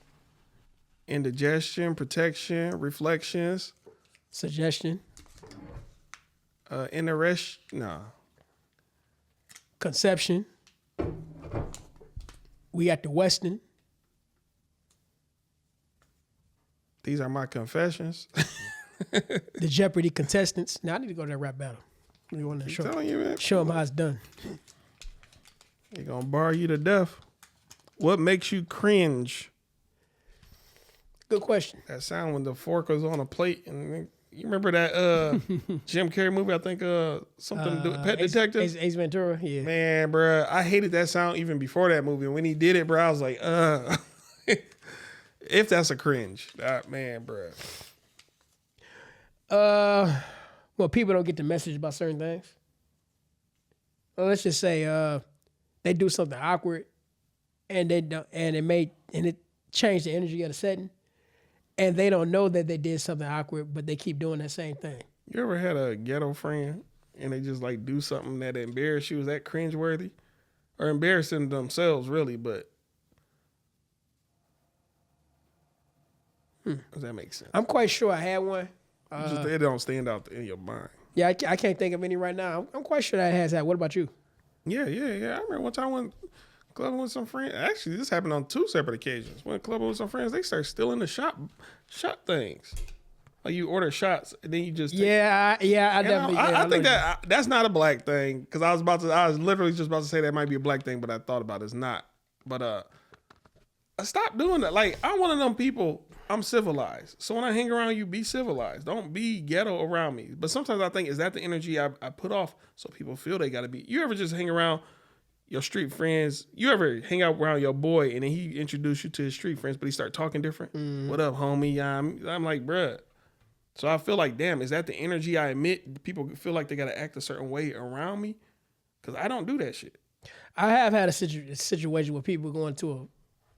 Indigestion, protection, reflections, Suggestion. Conception. We at the Westin. These are my confessions. The Jeopardy contestants. Now I need to go to that rap battle. You want to show Telling you, man. them how it's done. They're going to bar you to death. What makes you cringe? Good question. That sound when the fork was on a plate. And you remember that Jim Carrey movie? I think something to do with Pet Detective. Ace Ventura. Yeah. Man, bruh, I hated that sound even before that movie. And when he did it, bro, I was like, if that's a cringe, man, bruh. Well, people don't get the message about certain things. Well, let's just say they do something awkward, and it changed the energy of the setting, and they don't know that they did something awkward, but they keep doing that same thing. You ever had a ghetto friend and they just like do something that embarrassed you? Was that cringeworthy? Or embarrassing themselves, really, but does that make sense? I'm quite sure I had one. It don't stand out in your mind. Yeah, I can't think of any right now. I'm quite sure that has that. What about you? Yeah. I remember one time when clubbing with some friends. Actually, this happened on 2 separate occasions. When clubbing with some friends, they start stealing the shot things. Like you order shots and then you just take. I definitely. I think that's not a black thing, because I was literally just about to say that might be a black thing, but I thought about it's not. But stop doing that. Like, I'm one of them people. I'm civilized, so when I hang around you, be civilized. Don't be ghetto around me. But sometimes I think, is that the energy I put off so people feel they gotta be? You ever just hang around your street friends? You ever hang out around your boy and then he introduce you to his street friends, but he start talking different? What up, homie? I'm like, bruh. So I feel like, damn, is that the energy I emit? People feel like they gotta act a certain way around me, because I don't do that shit. I have had a situation where people go into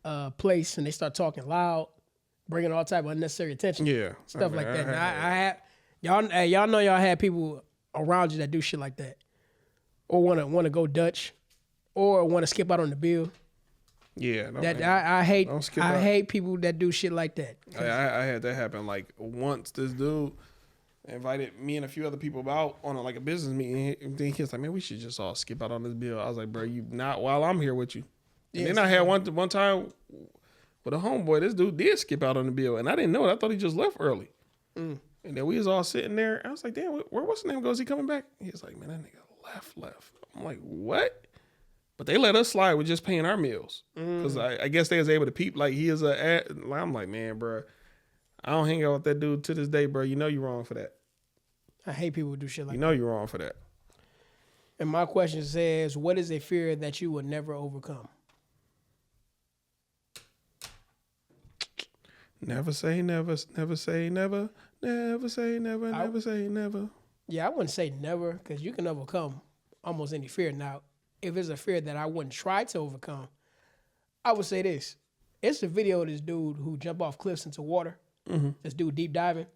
a place and they start talking loud, bringing all type of unnecessary attention. Yeah, stuff like that. And I had y'all know y'all had people around you that do shit like that, or want to go Dutch, or want to skip out on the bill. Yeah, I hate people that do shit like that. I had that happen like once. This dude invited me and a few other people out on a business meeting. And then he was like, "Man, we should just all skip out on this bill." I was like, "Bro, you not while I'm here with you." And then I had one time with a homeboy. This dude did skip out on the bill, and I didn't know it. I thought he just left early. And then we was all sitting there. I was like, "Damn, what's the name go? Is he coming back?" He was like, "Man, that nigga left." I'm like, what? But they let us slide with just paying our meals. Because I guess they was able to peep like he is I'm like, man, bro, I don't hang out with that dude to this day, bro. You know you're wrong for that. I hate people who do shit like that. You know you're wrong for that. And my question says, what is a fear that you will never overcome? Never say never, never say never, never say never, never say never. Yeah, I wouldn't say never, because you can overcome almost any fear. Now, if it's a fear that I wouldn't try to overcome, I would say this. It's a video of this dude who jumped off cliffs into water. This dude deep diving.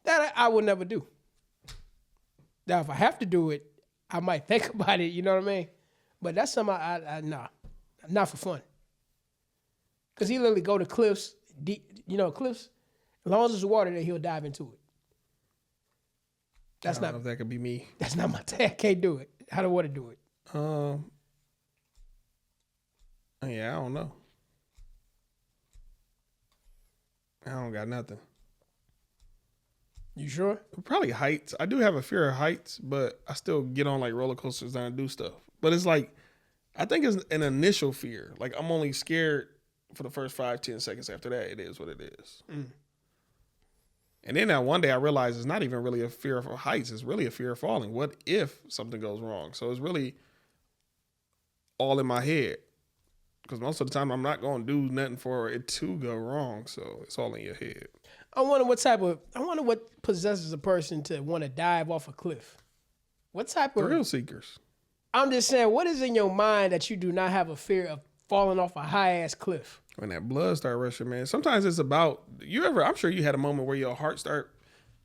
That I would never do. Now, if I have to do it, I might think about it, you know what I mean? But that's something nah, not for fun. Because he literally go to cliffs, deep, cliffs, as long as there's water there, he'll dive into it. I don't know if that could be me. That's not my thing. I can't do it. I don't want to do it. Yeah, I don't know. I don't got nothing. You sure? Probably heights. I do have a fear of heights, but I still get on like roller coasters and I do stuff. But it's like, I think it's an initial fear. Like I'm only scared for the first 5-10 seconds. After that, it is what it is. And then that one day I realized it's not even really a fear of heights. It's really a fear of falling. What if something goes wrong? So it's really all in my head. Because most of the time I'm not going to do nothing for it to go wrong. So it's all in your head. I wonder what possesses a person to want to dive off a cliff. What type of Thrill seekers. I'm just saying, what is in your mind that you do not have a fear of falling off a high ass cliff? When that blood start rushing, man. Sometimes it's about I'm sure you had a moment where your heart start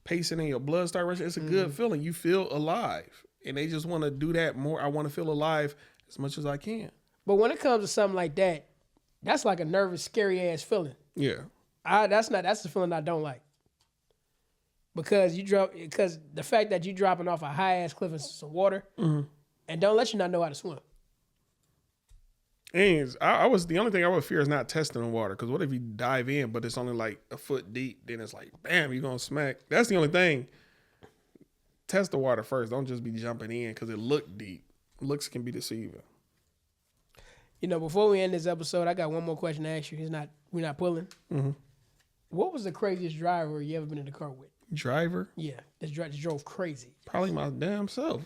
pacing and your blood start rushing. It's a good feeling. You feel alive. And they just want to do that more. I want to feel alive as much as I can. But when it comes to something like that, that's like a nervous, scary ass feeling. Yeah. That's the feeling I don't like. Because the fact that you dropping off a high ass cliff in some water and don't let you not know how to swim. And the only thing I would fear is not testing the water. Because what if you dive in, but it's only like a foot deep? Then it's like, bam, you're going to smack. That's the only thing. Test the water first. Don't just be jumping in because it look deep. Looks can be deceiving. Before we end this episode, I got one more question to ask you. We're not pulling. What was the craziest driver you ever been in the car with? Driver? Yeah, that drove crazy. Probably my damn self.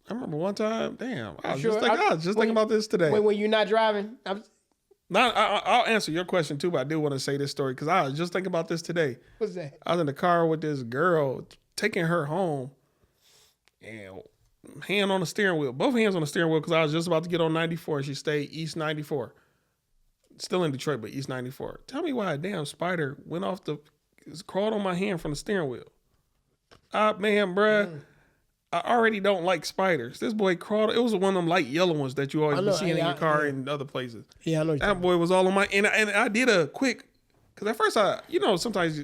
I remember one time, I was Sure? just thinking about this today. When you're not driving? I'll answer your question too, but I do want to say this story because I was just thinking about this today. What's that? I was in the car with this girl, taking her home, and hand on the steering wheel, both hands on the steering wheel because I was just about to get on 94 and she stayed East 94. Still in Detroit, but East 94. Tell me why a damn spider went off crawled on my hand from the steering wheel. Man, bruh. I already don't like spiders. This boy crawled. It was one of them light yellow ones that you always be seeing in your car and other places. Yeah, I know. That boy was all on my and I did a quick because at first sometimes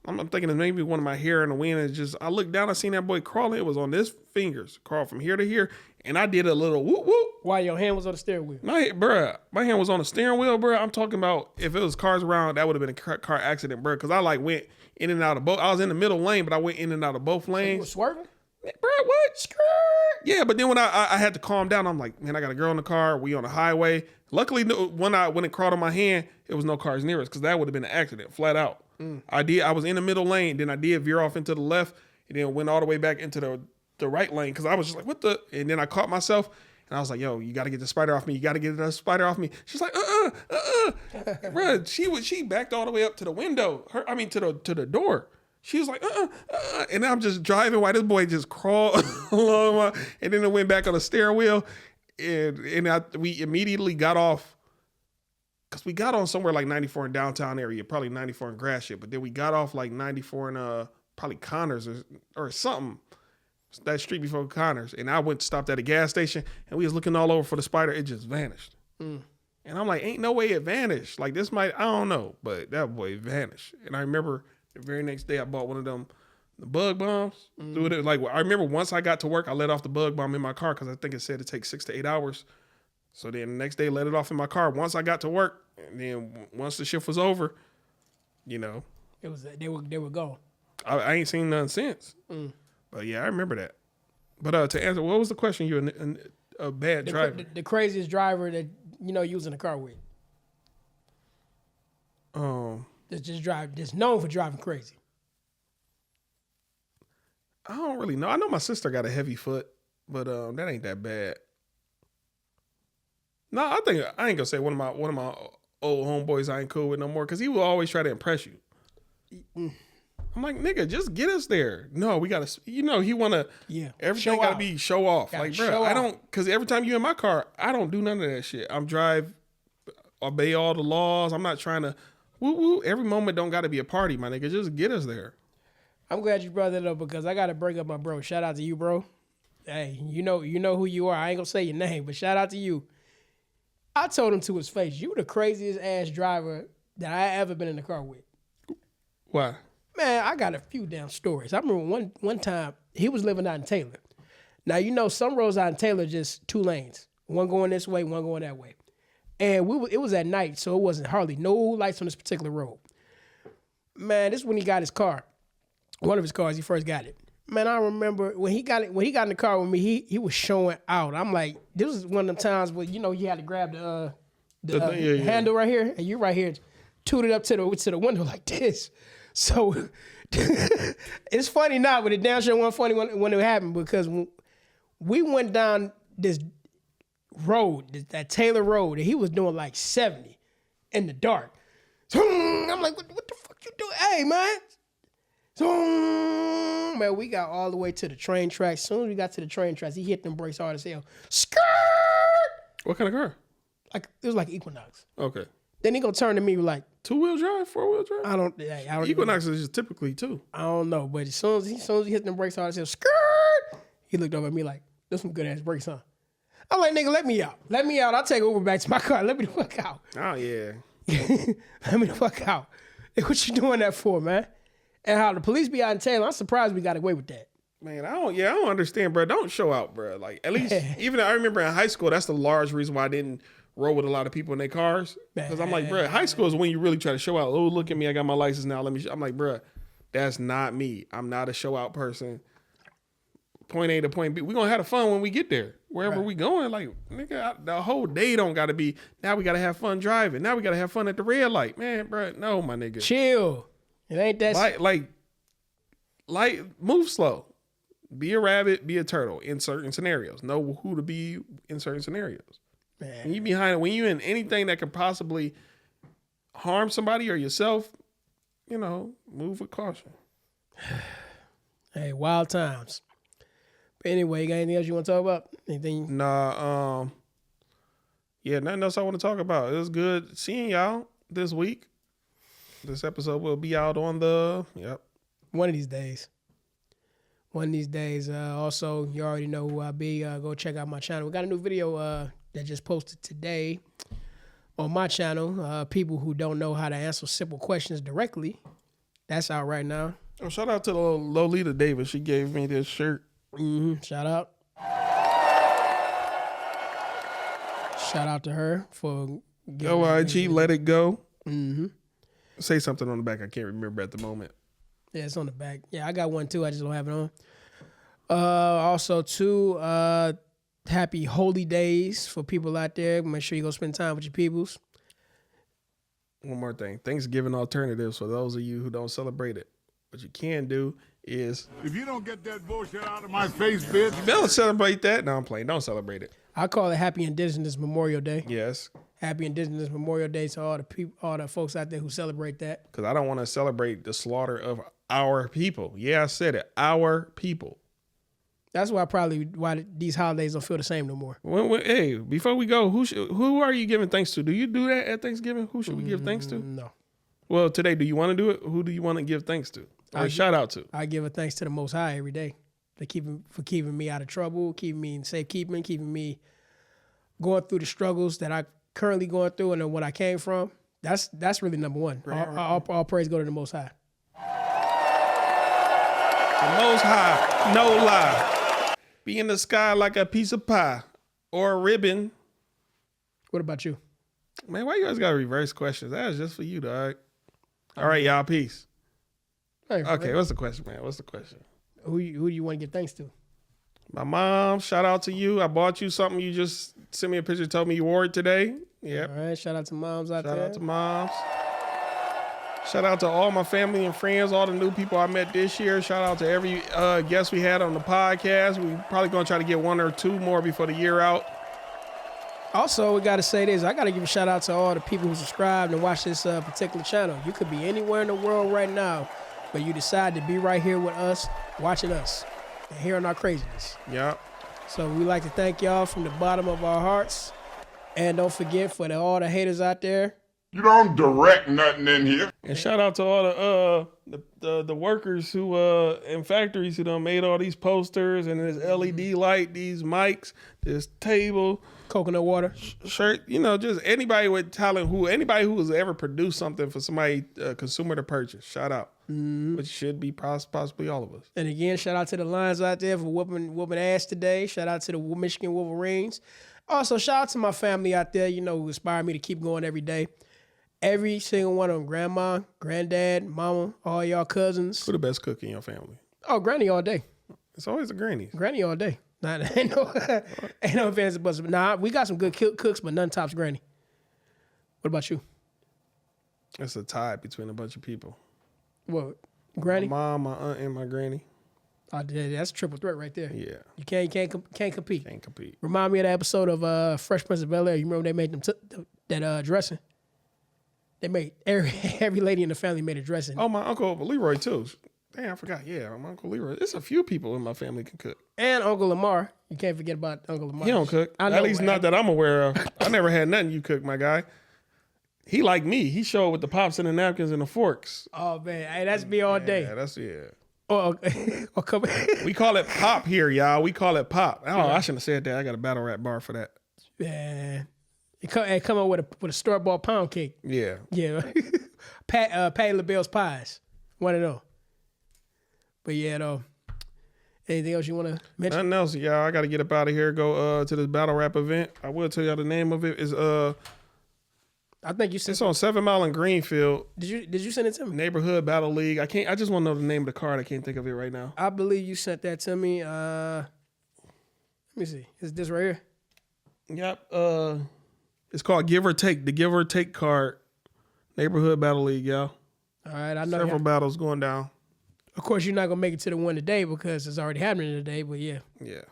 I'm thinking of maybe one of my hair in the wind. It's just I looked down. I seen that boy crawling. It was on his fingers, crawled from here to here, and I did a little whoop whoop. While your hand was on the steering wheel. My hand was on the steering wheel, bruh. I'm talking about if it was cars around, that would have been a car accident, bruh. Because I went in and out of both. I was in the middle lane, but I went in and out of both lanes. You were swerving? Bruh, what? Skirt. Yeah, but then when I had to calm down, I'm like, man, I got a girl in the car. We on the highway. Luckily, when it crawled on my hand, it was no cars near us because that would have been an accident, flat out. I was in the middle lane, then I did veer off into the left, and then went all the way back into the right lane because I was just like, what the? And then I caught myself, and I was like, yo, you got to get the spider off me. You got to get the spider off me. She's like, Bruh, she backed all the way up to the window. To the door. She was like, and I'm just driving while this boy just crawled along, and then it went back on the steering wheel, and we immediately got off, because we got on somewhere like 94 in downtown area, probably 94 in Gratiot, but then we got off like 94 in probably Connors or something, that street before Connors, and I stopped at a gas station, and we was looking all over for the spider. It just vanished. And I'm like, ain't no way it vanished. Like this I don't know, but that boy vanished. And I remember the very next day I bought one of them, the bug bombs. Like I remember once I got to work, I let off the bug bomb in my car because I think it said it takes 6 to 8 hours. So then the next day, let it off in my car. Once I got to work, and then once the shift was over, it was they were gone. I ain't seen none since. But yeah, I remember that. But to answer, what was the question? You're a bad driver. The craziest driver that you was in a car with. That's known for driving crazy. I don't really know. I know my sister got a heavy foot, but that ain't that bad. No, I ain't gonna say one of my old homeboys I ain't cool with no more because he will always try to impress you. I'm like, nigga, just get us there. No, we gotta. He wanna. Yeah. Everything gotta be show off. Like, bro, I don't. Because every time you in my car, I don't do none of that shit. I'm obey all the laws. I'm not trying to. Woo woo. Every moment don't gotta be a party, my nigga. Just get us there. I'm glad you brought that up because I gotta bring up my bro. Shout out to you, bro. Hey, you know who you are. I ain't gonna say your name, but shout out to you. I told him to his face, you the craziest ass driver that I ever been in the car with. Why? Man, I got a few damn stories. I remember one time he was living out in Taylor. Now some roads out in Taylor just 2 lanes, one going this way, one going that way, and it was at night, so it wasn't hardly no lights on this particular road. Man, this is when he got his car, one of his cars. He first got it. Man, I remember when he got in the car with me, he was showing out. I'm like, this was one of them times where you had to grab the handle right here, and you right here, tooted up to the window like this. So it's funny now, but it damn sure wasn't funny when it happened because we went down this road, that Taylor Road, and he was doing like 70 in the dark. So I'm like, what the fuck you doing? Hey, man. So, man, we got all the way to the train tracks. As soon as we got to the train tracks, he hit them brakes hard as hell. Skirt! What kind of car? Like it was like Equinox. Okay. Then he gonna turn to me like 2-wheel drive, 4-wheel drive. I don't. Equinox is just typically 2. I don't know, but as soon as he hit them brakes hard as hell, skirt! He looked over at me like, "There's some good ass brakes, huh?" I'm like, "Nigga, let me out. Let me out. I'll take Uber back to my car. Let me the fuck out." Oh yeah. Let me the fuck out. Hey, what you doing that for, man? And how the police be out in Taylor, I'm surprised we got away with that. Man, I don't understand, bro. Don't show out, bro. Like, at least, even I remember in high school, that's the large reason why I didn't roll with a lot of people in their cars. Because I'm like, bro, high school is when you really try to show out. Oh, look at me, I got my license now. I'm like, bro, that's not me. I'm not a show out person. Point A to point B. We're going to have fun when we get there. Wherever we going, like, nigga, the whole day don't got to be, now we got to have fun driving. Now we got to have fun at the red light. Man, bro, no, my nigga. Chill. It ain't that. Like, move slow. Be a rabbit, be a turtle in certain scenarios. Know who to be in certain scenarios. Man. When you in anything that could possibly harm somebody or yourself, move with caution. Hey, wild times. But anyway, you got anything else you want to talk about? Anything? Nah, nothing else I want to talk about. It was good seeing y'all this week. This episode will be out on one of these days. Also, you already know who I be. Go check out my channel. We got a new video that just posted today on my channel. People who don't know how to answer simple questions directly. That's out right now. Oh, shout out to Lolita Davis. She gave me this shirt. Shout out. Shout out to her for giving OIG, let it go. Say something on the back. I can't remember at the moment. Yeah, it's on the back. Yeah, I got one too. I just don't have it on. Also, too, happy holy days for people out there. Make sure you go spend time with your peoples. One more thing. Thanksgiving alternatives for those of you who don't celebrate it. What you can do is... If you don't get that bullshit out of my face, bitch. You don't celebrate that. No, I'm playing. Don't celebrate it. I call it Happy Indigenous Memorial Day. Yes. Happy Indigenous Memorial Day to all the people, all the folks out there who celebrate that. Because I don't want to celebrate the slaughter of our people. Yeah, I said it. Our people. That's why these holidays don't feel the same no more. Hey, before we go, who are you giving thanks to? Do you do that at Thanksgiving? Who should we give thanks to? No. Well, today, do you want to do it? Who do you want to give thanks to? Or shout out to? I give a thanks to the Most High every day for keeping me out of trouble, keeping me in safekeeping, keeping me going through the struggles that I currently going through and what I came from. That's really number one. All praise go to the Most High. The Most High, no lie. Be in the sky like a piece of pie or a ribbon. What about you? Man, why you guys got to reverse questions? That was just for you, dog. All right, y'all, peace. Hey, okay, what's the question, man? What's the question? Who do you want to give thanks to? My mom, shout out to you. I bought you something. You just sent me a picture, told me you wore it today. Yep. All right, shout out to moms out there. Shout out to moms. Shout out to all my family and friends, all the new people I met this year. Shout out to every guest we had on the podcast. We probably going to try to get 1 or 2 more before the year out. Also, we got to say this. I got to give a shout out to all the people who subscribed and watch this particular channel. You could be anywhere in the world right now, but you decide to be right here with us, watching us, and hearing our craziness. Yep. So we like to thank y'all from the bottom of our hearts. And don't forget, for all the haters out there, You don't direct nothing in here. And shout out to all the workers who in factories who done made all these posters and this LED light, these mics, this table, coconut water, shirt. You know, just anybody with talent, anybody who has ever produced something for somebody consumer to purchase. Shout out, which should be possibly all of us. And again, shout out to the Lions out there for whooping ass today. Shout out to the Michigan Wolverines. Also, shout out to my family out there. You know, who inspire me to keep going every day. Every single one of them, grandma, granddad, mama, all y'all cousins. Who the best cook in your family? Oh, granny all day. It's always the granny. Granny all day. Nah, ain't no fancy bus. Nah, we got some good cooks, but none tops granny. What about you? It's a tie between a bunch of people. What? Granny? My mom, my aunt, and my granny. Oh, that's a triple threat right there. Yeah. You can't compete. Can't compete. Remind me of that episode of Fresh Prince of Bel-Air. You remember they made them that dressing? They made every lady in the family made a dressing. Oh, my Uncle Leroy, too. Damn, I forgot. Yeah, my Uncle Leroy. There's a few people in my family can cook. And Uncle Lamar. You can't forget about Uncle Lamar. He don't cook. I know, At least not that I'm aware of. I never had nothing you cook, my guy. He like me. He showed with the pops and the napkins and the forks. Oh, man. Hey, that's me all day. Yeah, that's it. Or come We call it pop here, y'all. We call it pop. Oh, I shouldn't have said that. I got a battle rap bar for that. Man. It come up with a store-bought pound cake. Yeah. Yeah. Patty LaBelle's Pies. One of them. But yeah, though. Anything else you want to mention? Nothing else, y'all. I got to get up out of here, go to this battle rap event. I will tell y'all the name of it. Is I think you sent it's on 7 Mile in Greenfield. Did you send it to me? Neighborhood Battle League. I just want to know the name of the card. I can't think of it right now. I believe you sent that to me. Let me see. Is this right here? Yep. It's called Give or Take. The Give or Take card. Neighborhood Battle League, y'all. All right, I know. Several battles going down. Of course, you're not gonna make it to the one today because it's already happening today. But yeah. Yeah.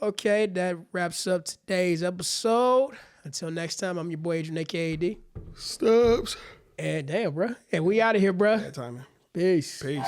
Okay, that wraps up today's episode. Until next time, I'm your boy Adrian, aka D. Stubbs. And damn, bro. And we out of here, bro. That timing. Peace. Peace.